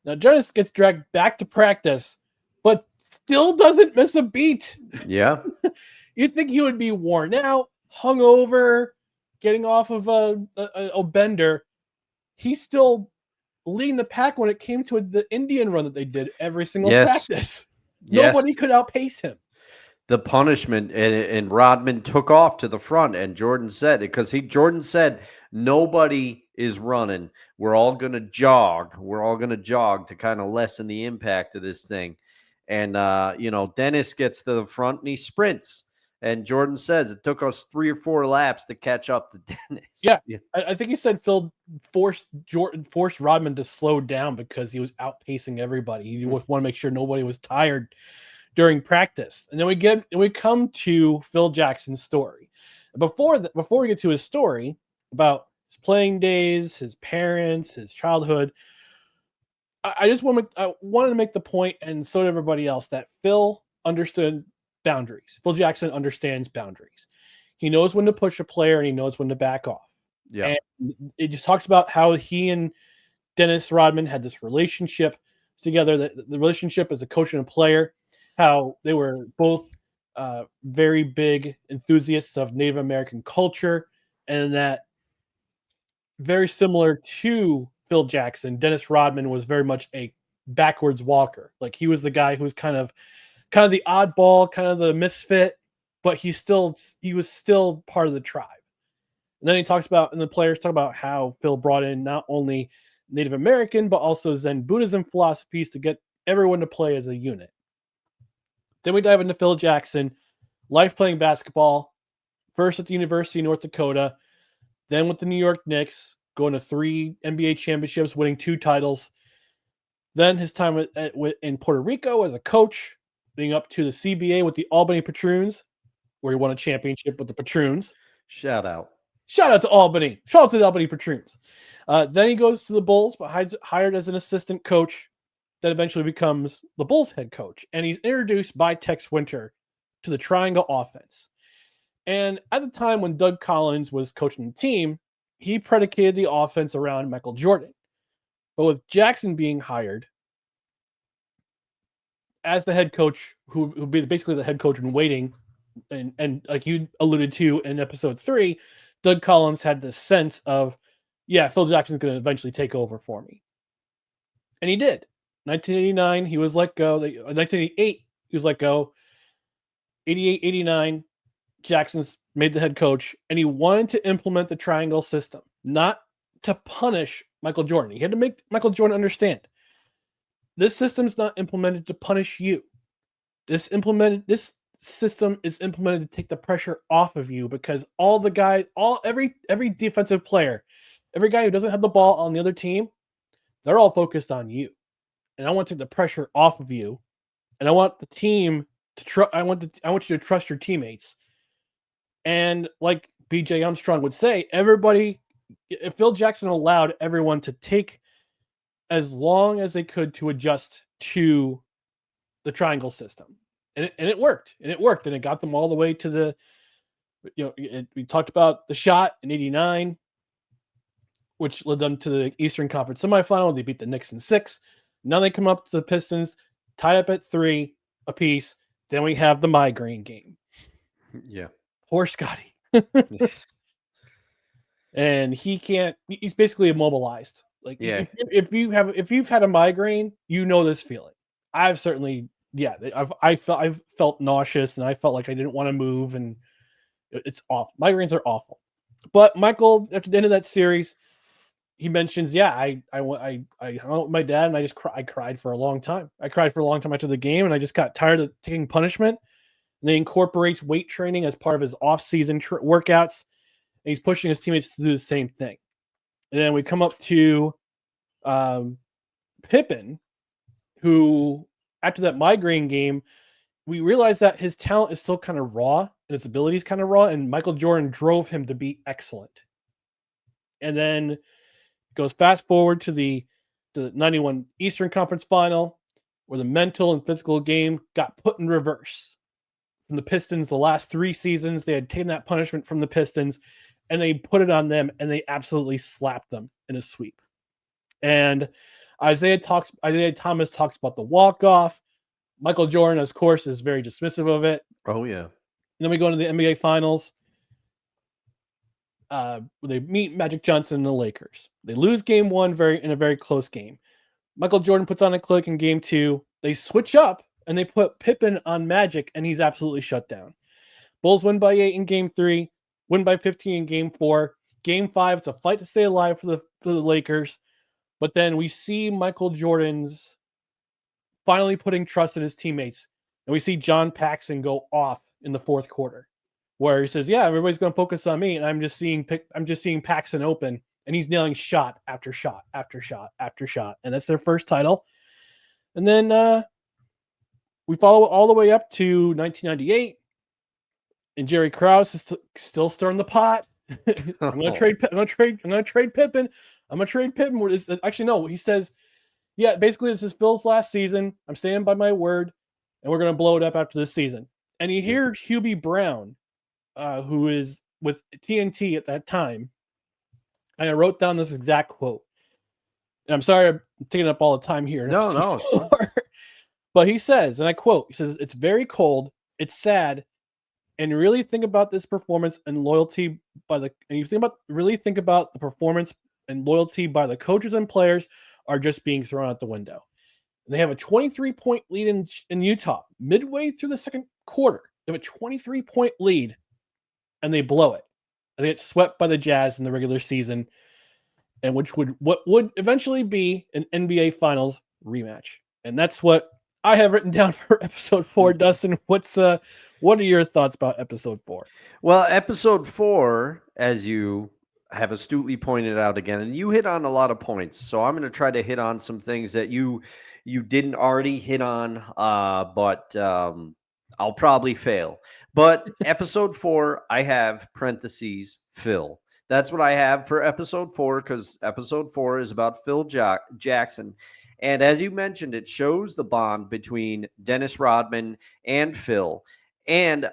Now, Dennis gets dragged back to practice, but still doesn't miss a beat. Yeah. You'd think he would be worn out, hungover, getting off of a bender. He's still leading the pack when it came to the Indian run that they did every single practice. Nobody could outpace him. The punishment, and Rodman took off to the front, and Jordan said it because Jordan said nobody is running. We're all going to jog. We're all going to jog to kind of lessen the impact of this thing. And Dennis gets to the front and he sprints. And Jordan says it took us 3 or 4 laps to catch up to Dennis. Yeah. I think he said Phil forced Rodman to slow down because he was outpacing everybody. He wanted to make sure nobody was tired during practice. And then we come to Phil Jackson's story. Before we get to his story about his playing days, his parents, his childhood, I wanted to make the point, and so did everybody else, that Phil understood boundaries. Phil Jackson understands boundaries. He knows when to push a player and he knows when to back off. Yeah. And it just talks about how he and Dennis Rodman had this relationship together, that the relationship as a coach and a player, how they were both very big enthusiasts of Native American culture, and that very similar to Phil Jackson, Dennis Rodman was very much a backwards walker. Like, he was the guy who was kind of the oddball, kind of the misfit, but he was still part of the tribe. And then the players talk about how Phil brought in not only Native American, but also Zen Buddhism philosophies to get everyone to play as a unit. Then we dive into Phil Jackson, life playing basketball, first at the University of North Dakota, then with the New York Knicks, going to 3 NBA championships, winning 2 titles. Then his time in Puerto Rico as a coach, being up to the CBA with the Albany Patroons, where he won a championship with the Patroons. Shout out. Shout out to Albany. Shout out to the Albany Patroons. Then he goes to the Bulls, but hired as an assistant coach that eventually becomes the Bulls head coach. And he's introduced by Tex Winter to the triangle offense. And at the time when Doug Collins was coaching the team, he predicated the offense around Michael Jordan. But with Jackson being hired as the head coach, who would be basically the head coach in waiting, and like you alluded to in episode 3, Doug Collins had this sense of, yeah, Phil Jackson's going to eventually take over for me. And he did. 1989, he was let go. 1988, he was let go. 88, 89, Jackson's made the head coach, and he wanted to implement the triangle system, not to punish Michael Jordan. He had to make Michael Jordan understand this system's not implemented to punish you. This system is implemented to take the pressure off of you, because all the guys, every defensive player, every guy who doesn't have the ball on the other team, they're all focused on you. And I want to take the pressure off of you. And I want the team to I want you to trust your teammates. And like BJ Armstrong would say, if Phil Jackson allowed everyone to take as long as they could to adjust to the triangle system. And it worked. And it got them all the way to the, we talked about the shot in 89, which led them to the Eastern Conference semifinal. They beat the Knicks in 6. Now they come up to the Pistons, tied up at 3 apiece. Then we have the migraine game. Yeah. Poor Scottie. And he's basically immobilized. Like, yeah. if you've had a migraine, you know this feeling. I've certainly, I felt nauseous, and I felt like I didn't want to move, and it's awful. Migraines are awful. But Michael, at the end of that series, he mentions, I hung out with my dad, and I cried for a long time. I cried for a long time after the game, and I just got tired of taking punishment. And he incorporates weight training as part of his off-season workouts, and he's pushing his teammates to do the same thing. And then we come up to Pippen, who, after that migraine game, we realized that his talent is still kind of raw, and his ability is kind of raw, and Michael Jordan drove him to be excellent. And then goes fast forward to the 91 Eastern Conference Final, where the mental and physical game got put in reverse. From the Pistons, the last 3 seasons, they had taken that punishment from the Pistons, and they put it on them, and they absolutely slapped them in a sweep. And Isaiah Thomas talks about the walk-off. Michael Jordan, of course, is very dismissive of it. Oh, yeah. And then we go into the NBA Finals. They meet Magic Johnson and the Lakers. They lose game 1 in a very close game. Michael Jordan puts on a click in game 2. They switch up, and they put Pippen on Magic, and he's absolutely shut down. Bulls win by 8 in game 3, win by 15 in game 4. Game 5, it's a fight to stay alive for the Lakers. But then we see Michael Jordan's finally putting trust in his teammates. And we see John Paxson go off in the 4th quarter, where he says, everybody's going to focus on me, and I'm just seeing Paxson open, and he's nailing shot after shot after shot after shot. And that's their first title. And then we follow all the way up to 1998, and Jerry Krause is still stirring the pot. I'm going to trade Pippen. I'm going to trade Pippen. Actually, no, he says, basically this is Phil's last season. I'm standing by my word, and we're going to blow it up after this season. And you hear Hubie Brown, who is with TNT at that time, and I wrote down this exact quote. And I'm sorry I'm taking up all the time here. No. But he says, and I quote, he says, "It's very cold, it's sad, and really think about this performance and loyalty really think about the performance and loyalty by the coaches and players are just being thrown out the window." And they have a 23-point lead in Utah midway through the 2nd quarter. They have a 23-point lead, and they blow it. And they get swept by the Jazz in the regular season, and what would eventually be an NBA Finals rematch. And that's what I have written down for episode 4. Dustin, what are your thoughts about episode 4? Well, episode 4, as you have astutely pointed out again, and you hit on a lot of points. So I'm going to try to hit on some things that you didn't already hit on, but I'll probably fail. But episode 4, I have parentheses Phil. That's what I have for episode 4, because episode 4 is about Phil Jackson. And as you mentioned, it shows the bond between Dennis Rodman and Phil. And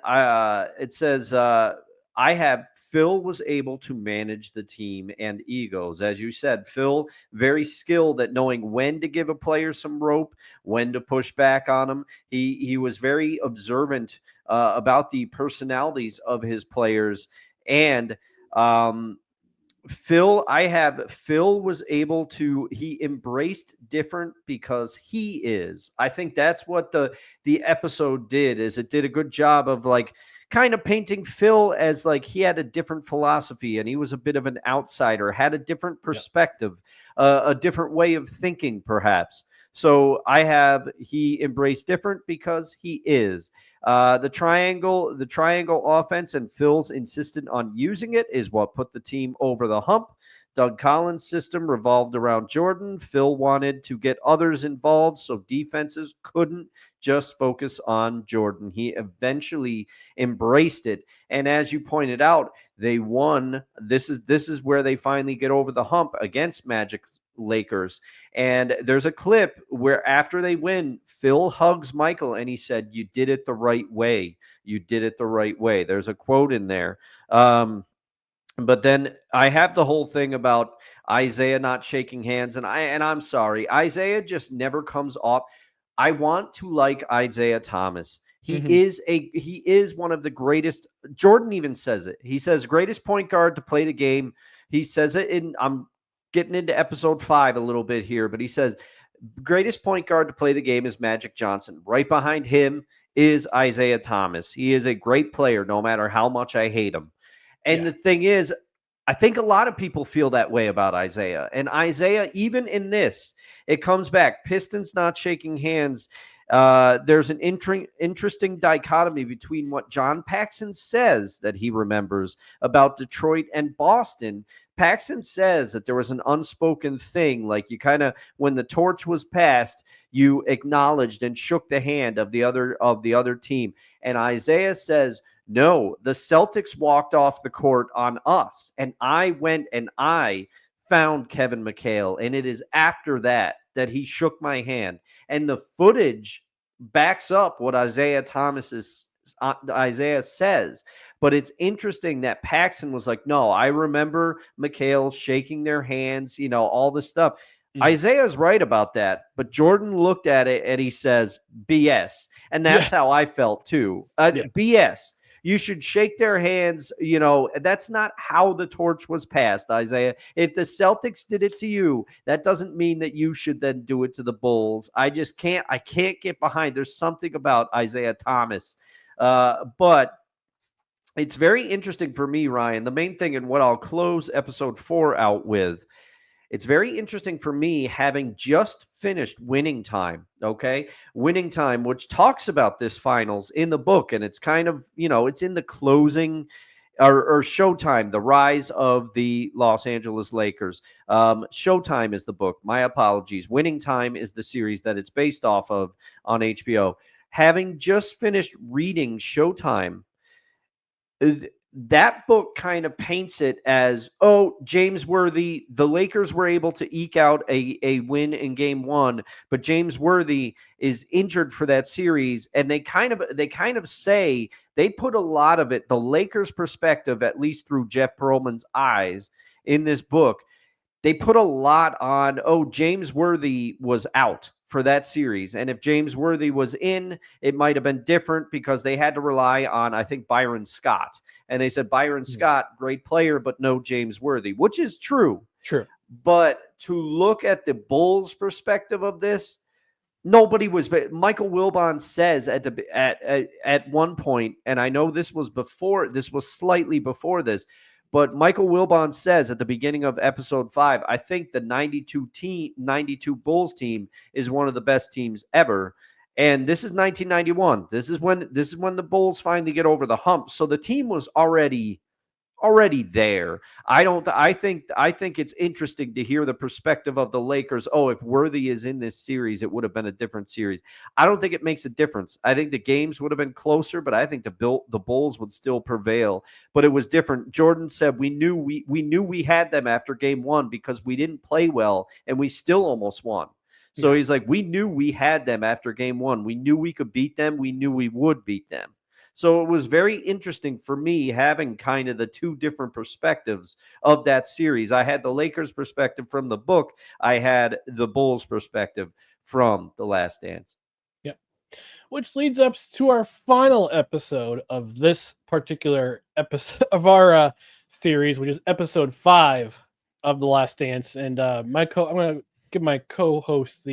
it says, I have Phil was able to manage the team and egos. As you said, Phil, very skilled at knowing when to give a player some rope, when to push back on him. He was very observant about the personalities of his players. And Phil was able to, he embraced different because he is. I think that's what the episode did, is it did a good job of like kind of painting Phil as like he had a different philosophy and he was a bit of an outsider, had a different perspective, a different way of thinking perhaps. So I have he embraced different because he is. The triangle offense and Phil's insistent on using it is what put the team over the hump. Doug Collins' system revolved around Jordan. Phil wanted to get others involved so defenses couldn't just focus on Jordan. He eventually embraced it. And as you pointed out, they won. This is where they finally get over the hump against Magic Lakers. And there's a clip where after they win, Phil hugs Michael and he said, "You did it the right way. You did it the right way." There's a quote in there. But then I have the whole thing about Isaiah not shaking hands, and I'm sorry, Isaiah just never comes off. I want to like Isaiah Thomas. He is one of the greatest. Jordan even says it. He says greatest point guard to play the game. He says it in. I'm getting into episode 5 a little bit here, but he says greatest point guard to play the game is Magic Johnson. Right behind him is Isaiah Thomas. He is a great player, no matter how much I hate him. And the thing is, I think a lot of people feel that way about Isaiah. And Isaiah, even in this, it comes back. Pistons not shaking hands. There's an interesting dichotomy between what John Paxson says that he remembers about Detroit and Boston. Paxson says that there was an unspoken thing, like you kind of, when the torch was passed, you acknowledged and shook the hand of the other team. And Isaiah says, no, the Celtics walked off the court on us, and I went and I found Kevin McHale, and it is after that he shook my hand. And the footage backs up what Isaiah says. But it's interesting that Paxson was like, no, I remember McHale shaking their hands, all this stuff. Isaiah's right about that, but Jordan looked at it and he says, BS. And that's how I felt too. BS. You should shake their hands. That's not how the torch was passed, Isaiah. If the Celtics did it to you, that doesn't mean that you should then do it to the Bulls. I can't get behind. There's something about Isaiah Thomas. But it's very interesting for me, Ryan. The main thing, and what I'll close episode 4 out with, it's very interesting for me having just finished Winning Time, okay? Winning Time, which talks about this finals in the book, and it's kind of, it's in the closing or Showtime, The Rise of the Los Angeles Lakers. Showtime is the book. My apologies. Winning Time is the series that it's based off of on HBO. Having just finished reading Showtime, that book kind of paints it as, James Worthy, the Lakers were able to eke out a win in game 1, but James Worthy is injured for that series. And they kind of say, they put a lot of it, the Lakers' perspective, at least through Jeff Pearlman's eyes in this book, they put a lot on, James Worthy was out for that series. And if James Worthy was in, it might have been different because they had to rely on, I think, Byron Scott. And they said, Byron Scott, great player, but no James Worthy, which is true. True. But to look at the Bulls' perspective of this, nobody was. Michael Wilbon says at one point, and I know this was slightly before this, but Michael Wilbon says at the beginning of episode 5, I think the 92 Bulls team is one of the best teams ever. And this is 1991. This is when the Bulls finally get over the hump. So the team was already there. I think it's interesting to hear the perspective of the Lakers. Oh, if Worthy is in this series, it would have been a different series. I don't think it makes a difference. I think the games would have been closer, but I think the Bulls would still prevail. But it was different. Jordan said we knew we had them after game 1 because we didn't play well and we still almost won. So he's like, we knew we had them after game 1. We knew we could beat them. We knew we would beat them. So it was very interesting for me having kind of the two different perspectives of that series. I had the Lakers perspective from the book. I had the Bulls perspective from The Last Dance. Yep. Which leads us to our final episode of this particular episode of our series, which is episode 5 of The Last Dance. And I'm going to give my co-host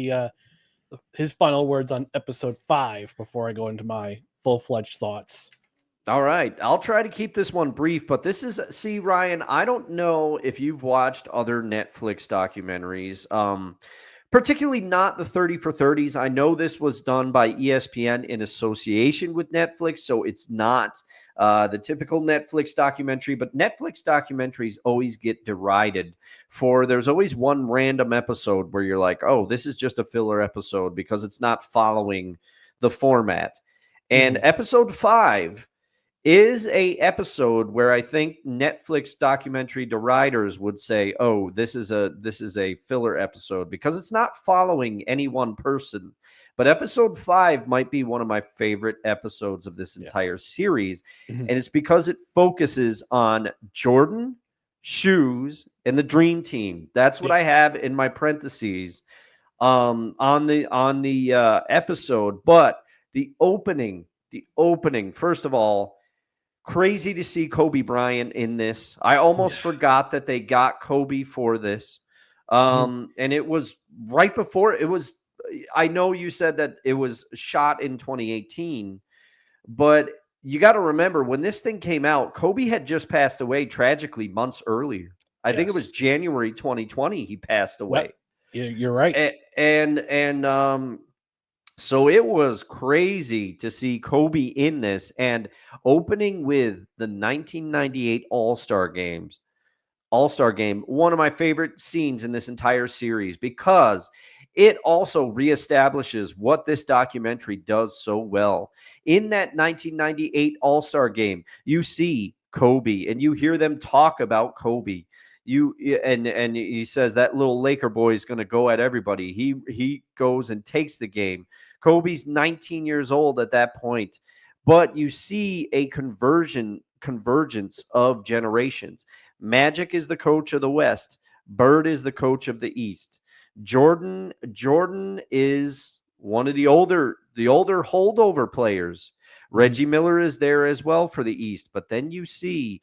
his final words on episode 5 before I go into my full-fledged thoughts. All right. I'll try to keep this one brief, but see, Ryan, I don't know if you've watched other Netflix documentaries, particularly not the 30 for 30s. I know this was done by ESPN in association with Netflix, so it's not the typical Netflix documentary, but Netflix documentaries always get derided there's always one random episode where you're like, oh, this is just a filler episode because it's not following the format. And episode 5 is a episode where I think Netflix documentary deriders would say, "Oh, this is a filler episode because it's not following any one person." But episode 5 might be one of my favorite episodes of this entire series, and it's because it focuses on Jordan, Shoes, and the Dream Team. That's what I have in my parentheses on the episode, but the opening, first of all, crazy to see Kobe Bryant in this. I almost forgot that they got Kobe for this. And it was right before it was, I know you said that it was shot in 2018, but you got to remember when this thing came out, Kobe had just passed away tragically months earlier. I think it was January 2020 he passed away. Yeah, you're right. So it was crazy to see Kobe in this and opening with the 1998 All-Star Game, one of my favorite scenes in this entire series because it also reestablishes what this documentary does so well. In that 1998 All-Star Game, you see Kobe and you hear them talk about Kobe. And he says that little Laker boy is going to go at everybody. He goes and takes the game. Kobe's 19 years old at that point, but you see a convergence of generations. Magic is the coach of the West. Bird is the coach of the East. Jordan is one of the older holdover players. Reggie Miller is there as well for the East. But then you see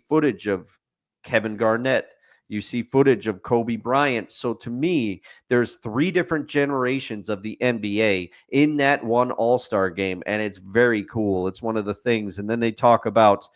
footage of Kevin Garnett. You see footage of Kobe Bryant. So to me, there's 3 different generations of the NBA in that one All-Star game, and it's very cool. It's one of the things. And then they talk about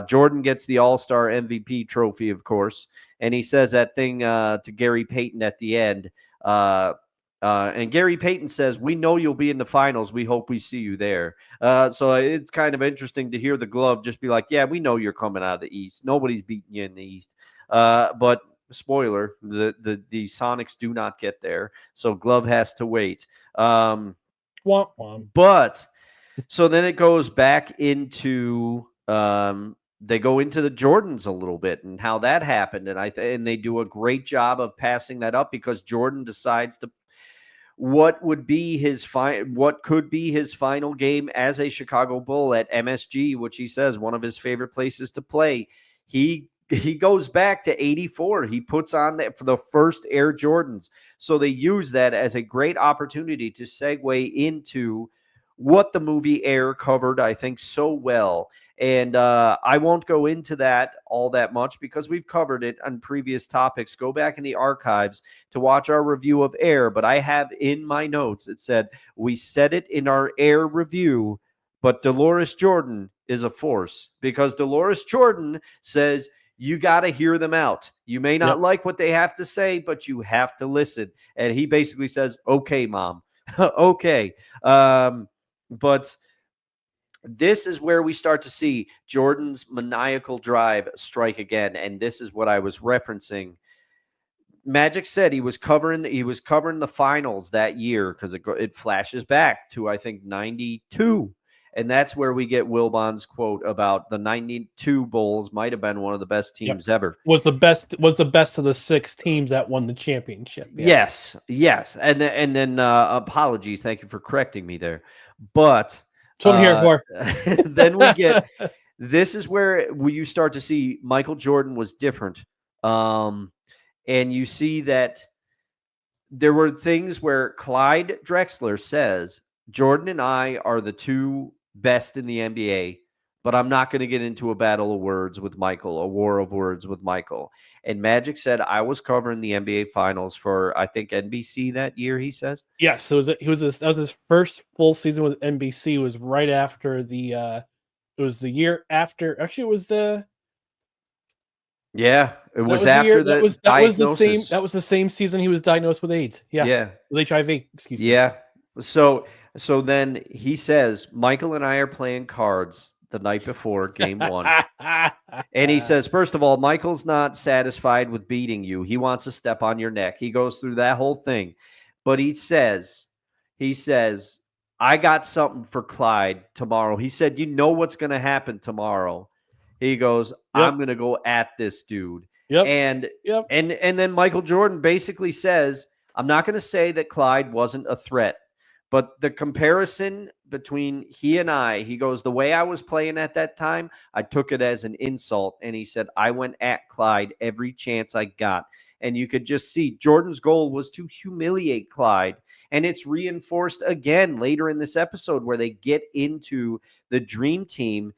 Jordan gets the All-Star MVP trophy, of course, and he says that thing to Gary Payton at the end. And Gary Payton says, "We know you'll be in the finals. We hope we see you there." So it's kind of interesting to hear the glove just be like, "Yeah, we know you're coming out of the East. Nobody's beating you in the East." But spoiler, the Sonics do not get there, so Glove has to wait. But so then it goes back into they go into the Jordans a little bit and how that happened, and they do a great job of passing that up because Jordan decides to what could be his final game as a Chicago Bull at MSG, which he says one of his favorite places to play. He goes back to 84. He puts on that for the first Air Jordans. So they use that as a great opportunity to segue into what the movie Air covered, I think, so well. And I won't go into that all that much because we've covered it on previous topics. Go back in the archives to watch our review of Air. But I have in my notes, it said, we said it in our Air review, but Dolores Jordan is a force because Dolores Jordan says, you got to hear them out. You may not like what they have to say, but you have to listen. And he basically says, okay, Mom. Okay. But this is where we start to see Jordan's maniacal drive strike again. And this is what I was referencing. Magic said he was covering the finals that year because it flashes back to I think 92. And that's where we get Wilbon's quote about the 92 Bulls might have been one of the best Yep. teams ever. Was the best of the 6 teams that won the championship. Yeah. Yes. And then apologies, thank you for correcting me there. But That's what I'm here for. then we get this is where you start to see Michael Jordan was different. And you see that there were things where Clyde Drexler says, Jordan and I are the two best in the NBA, but I'm not going to get into a battle of words with Michael, a war of words with Michael. And Magic said, I was covering the NBA finals for, I think, NBC that year, he says. Yes, that was his first full season with NBC. Was right after it was the year after. Actually, it was Yeah, it was the year after the diagnosis. That was the same season he was diagnosed with AIDS. Yeah. With HIV. Excuse me. Yeah. So then he says, Michael and I are playing cards the night before game 1. And he says, first of all, Michael's not satisfied with beating you. He wants to step on your neck. He goes through that whole thing. But he says, I got something for Clyde tomorrow. He said, you know what's going to happen tomorrow. He goes, I'm going to go at this dude. Yep. And Yep. and then Michael Jordan basically says, I'm not going to say that Clyde wasn't a threat, but the comparison between he and I, he goes, the way I was playing at that time, I took it as an insult. And he said, I went at Clyde every chance I got. And you could just see Jordan's goal was to humiliate Clyde. And it's reinforced again later in this episode where they get into the dream team.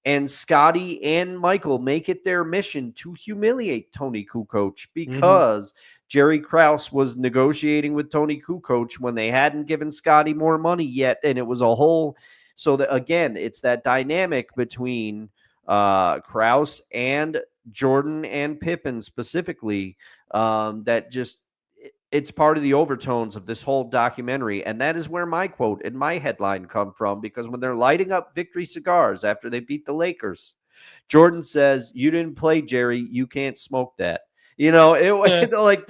And Scottie and Michael make it their mission to humiliate Tony Kukoc because Jerry Krause was negotiating with Tony Kukoc when they hadn't given Scottie more money yet. And it was a whole. So that, again, it's that dynamic between Krause and Jordan and Pippen specifically that just it's part of the overtones of this whole documentary. And that is where my quote and my headline come from, because when they're lighting up victory cigars after they beat the Lakers, Jordan says, you didn't play, Jerry. You can't smoke that. Like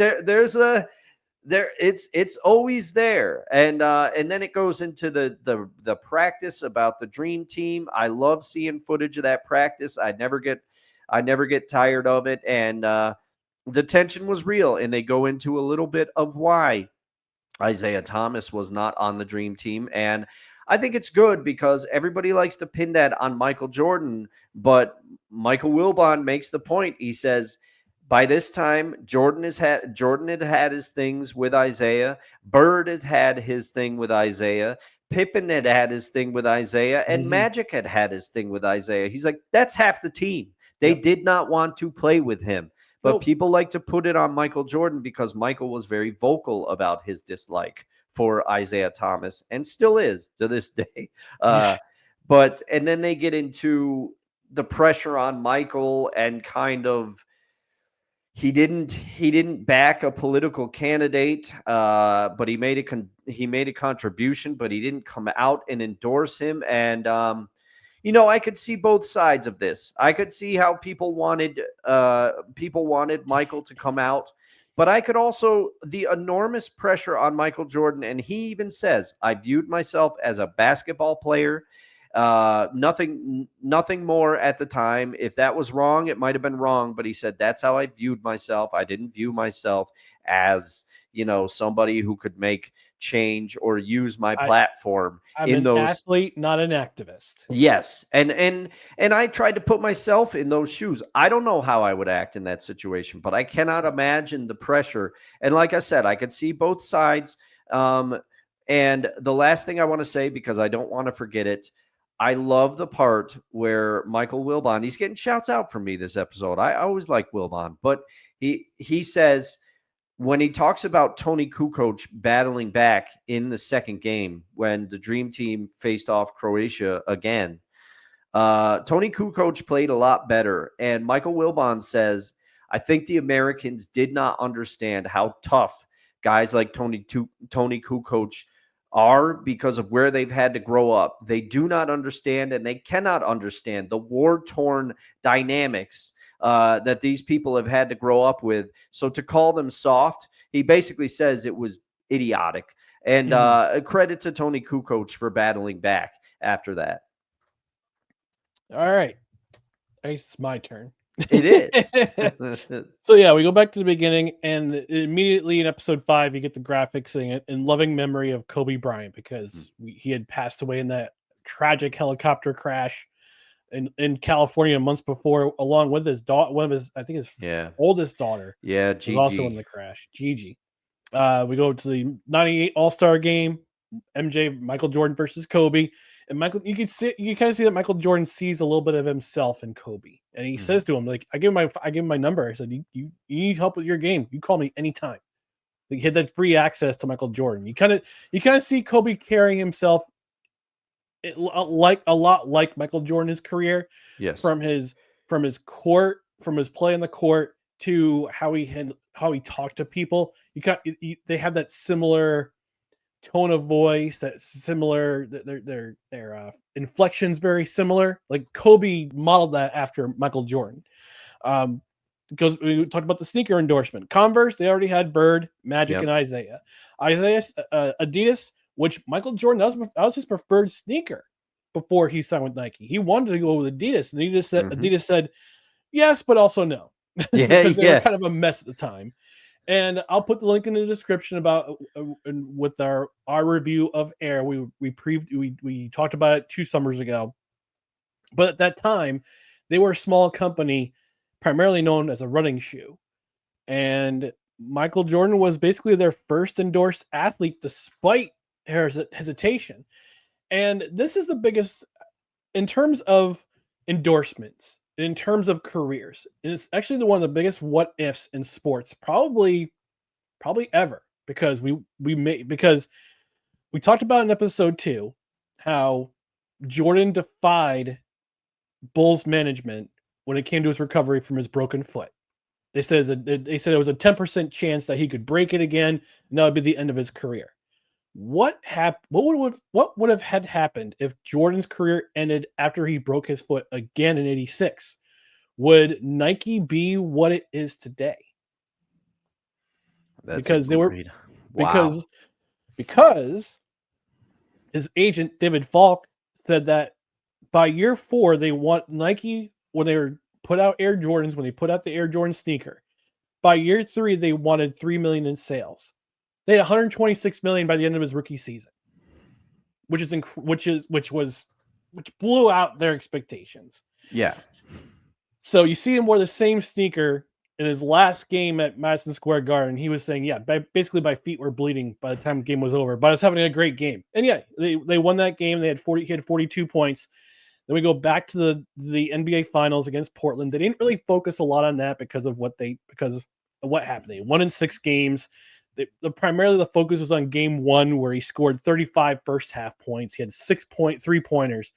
it's always there. And then it goes into the practice about the dream team. I love seeing footage of that practice. I never get tired of it. And, the tension was real, and they go into a little bit of why Isaiah Thomas was not on the dream team. And I think it's good because everybody likes to pin that on Michael Jordan, but Michael Wilbon makes the point. He says, by this time, Jordan had had his things with Isaiah. Bird had his thing with Isaiah. Pippen had his thing with Isaiah, and Magic had his thing with Isaiah. He's like, that's half the team. They did not want to play with him. But people like to put it on Michael Jordan because Michael was very vocal about his dislike for Isaiah Thomas and still is to this day. And then they get into the pressure on Michael and kind of he didn't back a political candidate, but he made a contribution, but he didn't come out and endorse him. And I could see both sides of this. I could see how people wanted Michael to come out, but I could also the enormous pressure on Michael Jordan. And he even says, I viewed myself as a basketball player. Nothing more at the time. If that was wrong, it might have been wrong, but he said, that's how I viewed myself. I didn't view myself as, somebody who could make change or use my platform. I'm an athlete, not an activist. Yes. And I tried to put myself in those shoes. I don't know how I would act in that situation, but I cannot imagine the pressure. And like I said, I could see both sides. And the last thing I want to say, because I don't want to forget it, I love the part where Michael Wilbon, he's getting shouts out from me this episode. I always like Wilbon, but he says, when he talks about Tony Kukoc battling back in the second game when the Dream Team faced off Croatia again, Tony Kukoc played a lot better. And Michael Wilbon says, I think the Americans did not understand how tough guys like Tony Kukoc are because of where they've had to grow up. They do not understand and they cannot understand the war-torn dynamics that these people have had to grow up with. So to call them soft, he basically says it was idiotic. And credit to Tony Kukoc for battling back after that. All right. It's my turn. It is. So yeah, we go back to the beginning, and immediately in episode 5, you get the graphics in loving memory of Kobe Bryant, because he had passed away in that tragic helicopter crash in California months before, along with his daughter, I think his oldest daughter. Yeah, was also in the crash. Gigi. We go to the '98 All-Star game. Michael Jordan versus Kobe. And Michael, you kind of see that Michael Jordan sees a little bit of himself in Kobe, and he says to him, like, I give him my number. I said, you need help with your game, you call me anytime. Like, he had that free access to Michael Jordan. You kind of see Kobe carrying himself a lot like Michael Jordan's career. Yes. From his court, from his play on the court, to how he talked to people. They have that similar tone of voice, that similar, their inflections very similar. Like Kobe modeled that after Michael Jordan. Because we talked about the sneaker endorsement. Converse, they already had Bird, Magic, and Isaiah. Adidas, which Michael Jordan, that was his preferred sneaker before he signed with Nike. He wanted to go with Adidas, and Adidas said yes, but also no. Because they were kind of a mess at the time. And I'll put the link in the description about with our review of Air. We talked about it 2 summers ago. But at that time, they were a small company, primarily known as a running shoe. And Michael Jordan was basically their first endorsed athlete, despite hesitation. And this is the biggest in terms of endorsements. In terms of careers, it's actually one of the biggest what ifs in sports, probably ever, because we talked about in episode 2 how Jordan defied Bulls management when it came to his recovery from his broken foot. They said it was a 10% chance that he could break it again, and that would be the end of his career. What would have had happened if Jordan's career ended after he broke his foot again in '86? Would Nike be what it is today? Because his agent David Falk said that by year 4 they want Nike, when they put out Air Jordans, when they put out the Air Jordan sneaker, by year 3 they wanted 3 million in sales. They had 126 million by the end of his rookie season, which blew out their expectations. Yeah. So you see him wear the same sneaker in his last game at Madison Square Garden. He was saying, basically my feet were bleeding by the time the game was over, but I was having a great game. And they won that game. He had 42 points. Then we go back to the NBA Finals against Portland. They didn't really focus a lot on that because of what happened. They won in 6 games. Primarily the focus was on game 1, where he scored 35 first half points. He had 6 3-pointers.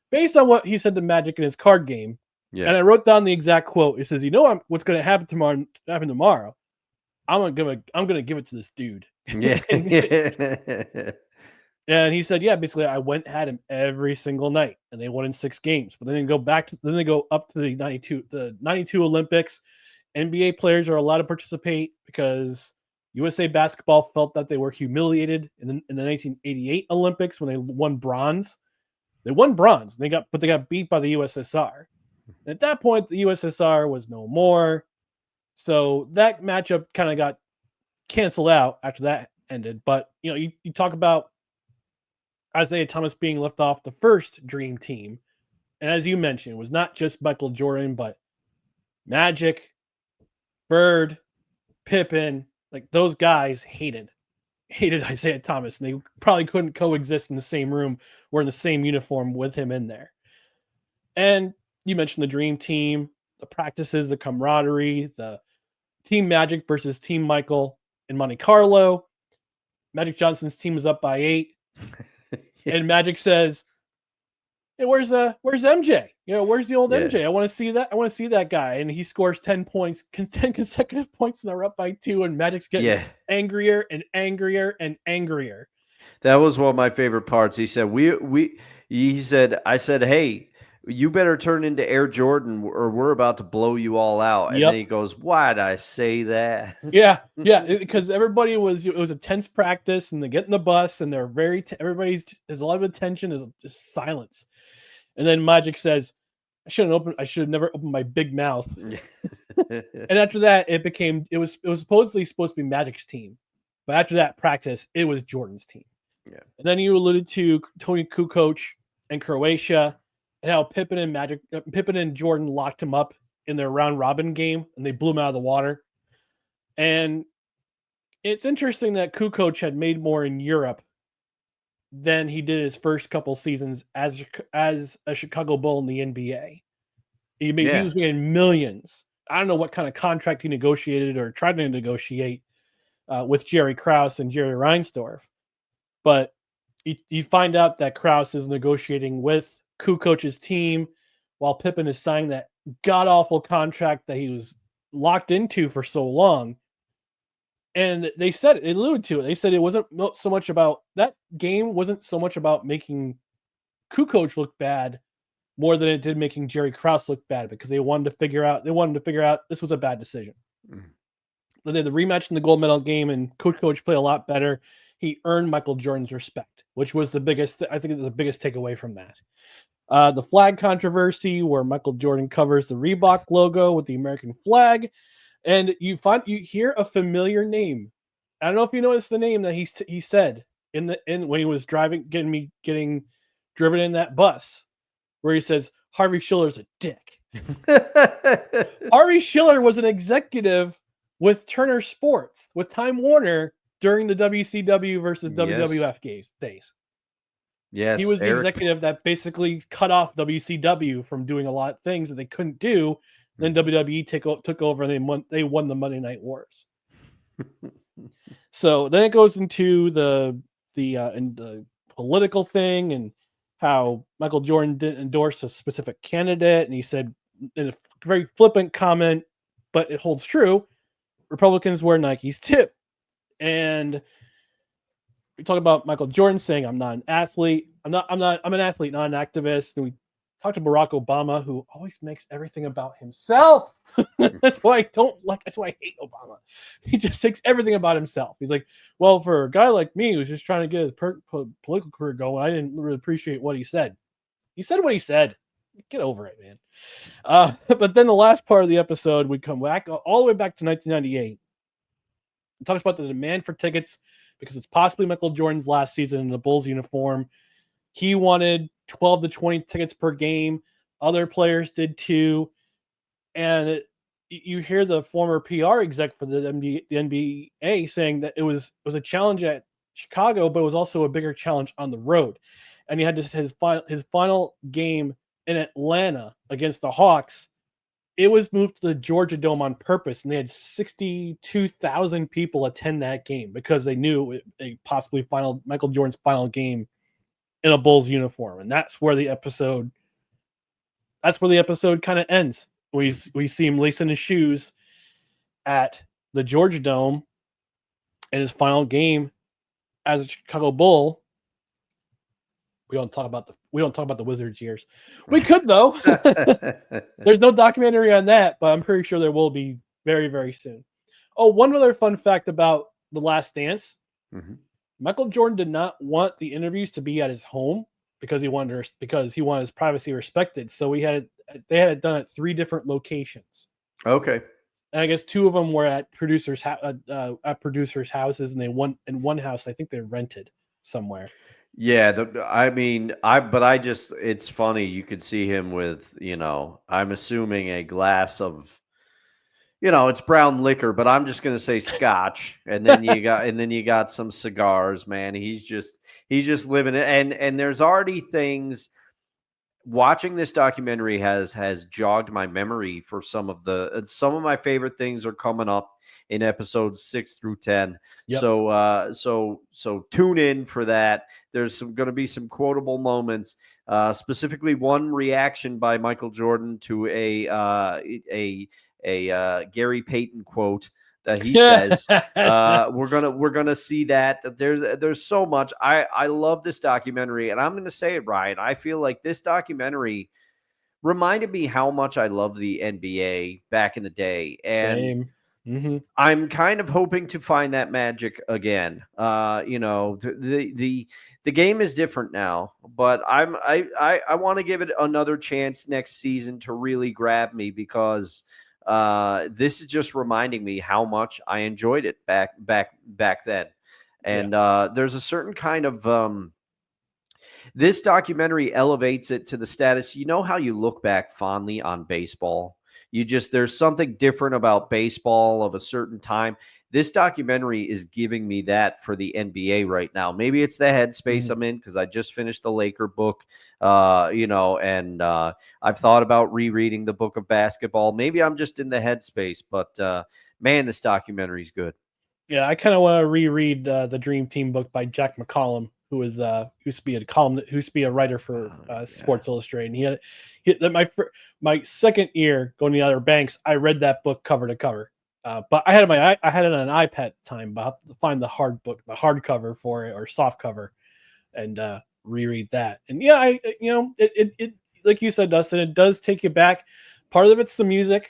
Based on what he said to Magic in his card game. Yeah. And I wrote down the exact quote. It says, what's going to happen tomorrow? I'm gonna give it to this dude. Yeah. And he said, basically I went and had him every single night, and they won in 6 games. But then they go up to the 92 Olympics. NBA players are allowed to participate because USA Basketball felt that they were humiliated in the 1988 Olympics when they won bronze. They won bronze. They got beat by the USSR. And at that point, the USSR was no more. So that matchup kind of got canceled out after that ended. But you talk about Isaiah Thomas being left off the first dream team. And as you mentioned, it was not just Michael Jordan, but Magic, Bird, Pippen, like those guys hated Isaiah Thomas, and they probably couldn't coexist in the same room or in the same uniform with him in there. And you mentioned the dream team, the practices, the camaraderie, the Team Magic versus Team Michael in Monte Carlo. Magic Johnson's team is up by 8. And Magic says, "Hey, where's MJ? Where's the old MJ? I want to see that. I want to see that guy." And he scores 10 consecutive points, and they're up by 2. And Magic's getting angrier and angrier and angrier. That was one of my favorite parts. He said, I said, hey, you better turn into Air Jordan or we're about to blow you all out. And then Yep. he goes, why'd I say that? Yeah, because everybody it was a tense practice, and they get in the bus, and they're there's a lot of attention, there's just silence, and then Magic says, I should have never opened my big mouth." And after that, it was supposed to be Magic's team, but after that practice, it was Jordan's team. Yeah. And then you alluded to Tony Kukoc and Croatia, and how Pippen and Jordan locked him up in their round robin game, and they blew him out of the water. And it's interesting that Kukoc had made more in Europe than he did his first couple seasons as a Chicago Bull in the NBA. He was making millions. I don't know what kind of contract he negotiated or tried to negotiate with Jerry Krause and Jerry Reinsdorf, but you find out that Krause is negotiating with Kukoc's team while Pippen is signing that god awful contract that he was locked into for so long. And they alluded to it. They said it wasn't so much about that game wasn't so much about making Kukoc look bad more than it did making Jerry Krause look bad, because they wanted to figure out this was a bad decision. Mm-hmm. They did the rematch in the gold medal game, and Kukoc played a lot better. He earned Michael Jordan's respect, which was the biggest. I think it was the biggest takeaway from that. The flag controversy, where Michael Jordan covers the Reebok logo with the American flag. And you hear a familiar name. I don't know if you noticed the name that he said when he was getting driven in that bus, where he says Harvey Schiller's a dick. Harvey Schiller was an executive with Turner Sports, with Time Warner during the WCW versus WWF days. Yes, he was the executive that basically cut off WCW from doing a lot of things that they couldn't do. Then WWE took over, and they won the Monday Night Wars. So then it goes into the political thing, and how Michael Jordan didn't endorse a specific candidate, and he said in a very flippant comment, but it holds true, Republicans wear Nikes too. And we talk about Michael Jordan saying, I'm an athlete, not an activist. And we talked to Barack Obama, who always makes everything about himself. That's why I hate Obama. He just takes everything about himself. He's like, well, for a guy like me who's just trying to get his political career going, I didn't really appreciate what he said. He said what he said. Get over it, man. But then the last part of the episode, we come back all the way back to 1998. It talks about the demand for tickets because it's possibly Michael Jordan's last season in the Bulls uniform. He wanted 12 to 20 tickets per game. Other players did too. And you hear the former PR exec for the NBA saying that it was a challenge at Chicago, but it was also a bigger challenge on the road. And he had his final game in Atlanta against the Hawks. It was moved to the Georgia Dome on purpose, and they had 62,000 people attend that game because they knew a possibly Michael Jordan's final game in a Bulls uniform. And that's where the episode kind of ends. We see him lacing his shoes at the Georgia Dome in his final game as a Chicago Bull. We don't talk about the Wizards years. We could, though. There's no documentary on that, but I'm pretty sure there will be very, very soon. Oh, one other fun fact about The Last Dance. Mm-hmm. Michael Jordan did not want the interviews to be at his home because he wanted his privacy respected. So they had it done at 3 different locations. Okay. And I guess 2 of them were at producers' houses, and in one house I think they rented somewhere. Yeah, it's funny. You could see him with, I'm assuming a glass of, it's brown liquor, but I'm just going to say scotch. And then you got some cigars, man. He's just living it. And there's already things. Watching this documentary has jogged my memory for some of my favorite things are coming up in episodes 6 through 10. Yep. So tune in for that. There's going to be some quotable moments, specifically one reaction by Michael Jordan to a Gary Payton quote that he says. We're gonna see that there's so much. I love this documentary, and I'm gonna say it, Ryan. I feel like this documentary reminded me how much I love the NBA back in the day, and Same. I'm kind of hoping to find that magic again. The game is different now, but I want to give it another chance next season to really grab me, because this is just reminding me how much I enjoyed it back then. And there's a certain kind of this documentary elevates it to the status. You know how you look back fondly on baseball? There's something different about baseball of a certain time. This documentary is giving me that for the NBA right now. Maybe it's the headspace I'm in, because I just finished the Laker book, and I've thought about rereading the book of basketball. Maybe I'm just in the headspace, but man, this documentary is good. Yeah, I kind of want to reread the Dream Team book by Jack McCollum, who was used to be a columnist, used to be a writer for Sports Illustrated. And my second year going to the Outer Banks, I read that book cover to cover. But I had it on an iPad at the time, but I have to find the hardcover for it, or soft cover, and reread that. And yeah, it like you said, Dustin, it does take you back. Part of it's the music,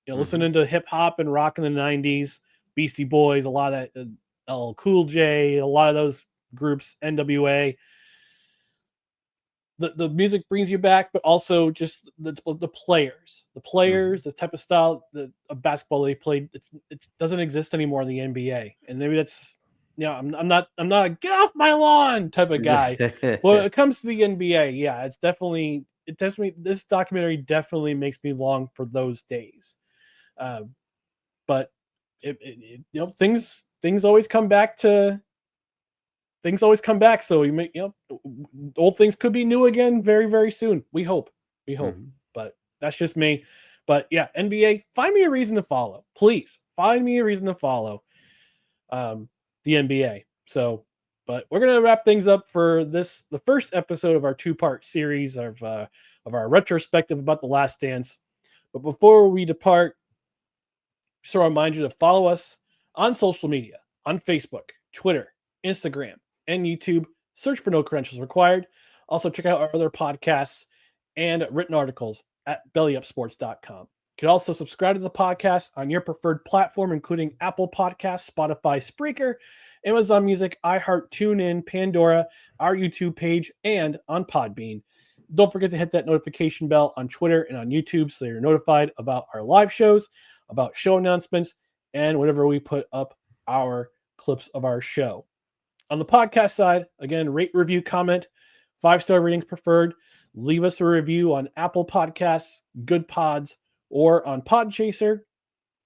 listening to hip hop and rock in the '90s, Beastie Boys, a lot of that, LL Cool J, a lot of those groups, NWA. The music brings you back, but also just the players, the type of style of basketball they played. It doesn't exist anymore in the NBA, and maybe that's I'm not a get off my lawn type of guy. When it comes to the NBA, yeah, it definitely this documentary definitely makes me long for those days. But things always come back to. Things always come back, so old things could be new again very, very soon. We hope, but that's just me. But yeah, NBA, find me a reason to follow, please. Find me a reason to follow the NBA. So, but we're gonna wrap things up for the first episode of our 2-part series of our retrospective about The Last Dance. But before we depart, just a reminder to follow us on social media, on Facebook, Twitter, Instagram, and YouTube. Search for No Credentials Required. Also, check out our other podcasts and written articles at bellyupsports.com. You can also subscribe to the podcast on your preferred platform, including Apple Podcasts, Spotify, Spreaker, Amazon Music, iHeart, TuneIn, Pandora, our YouTube page, and on Podbean. Don't forget to hit that notification bell on Twitter and on YouTube so you're notified about our live shows, about show announcements, and whenever we put up our clips of our show. On the podcast side, again, rate, review, comment, 5-star ratings preferred. Leave us a review on Apple Podcasts, Good Pods, or on Podchaser.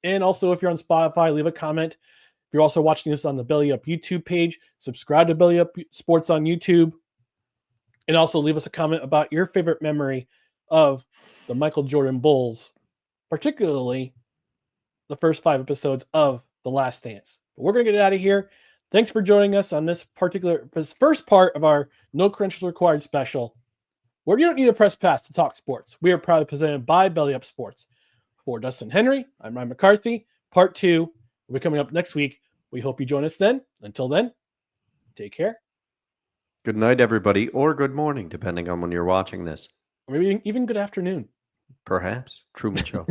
And also, if you're on Spotify, leave a comment. If you're also watching this on the Belly Up YouTube page, subscribe to Belly Up Sports on YouTube. And also leave us a comment about your favorite memory of the Michael Jordan Bulls, particularly the first 5 episodes of The Last Dance. But we're going to get out of here. Thanks for joining us on this first part of our No Credentials Required special, where you don't need a press pass to talk sports. We are proudly presented by Belly Up Sports. For Dustin Henry, I'm Ryan McCarthy. Part 2 will be coming up next week. We hope you join us then. Until then, take care. Good night, everybody, or good morning, depending on when you're watching this. Or maybe even good afternoon. Perhaps. Truman Show.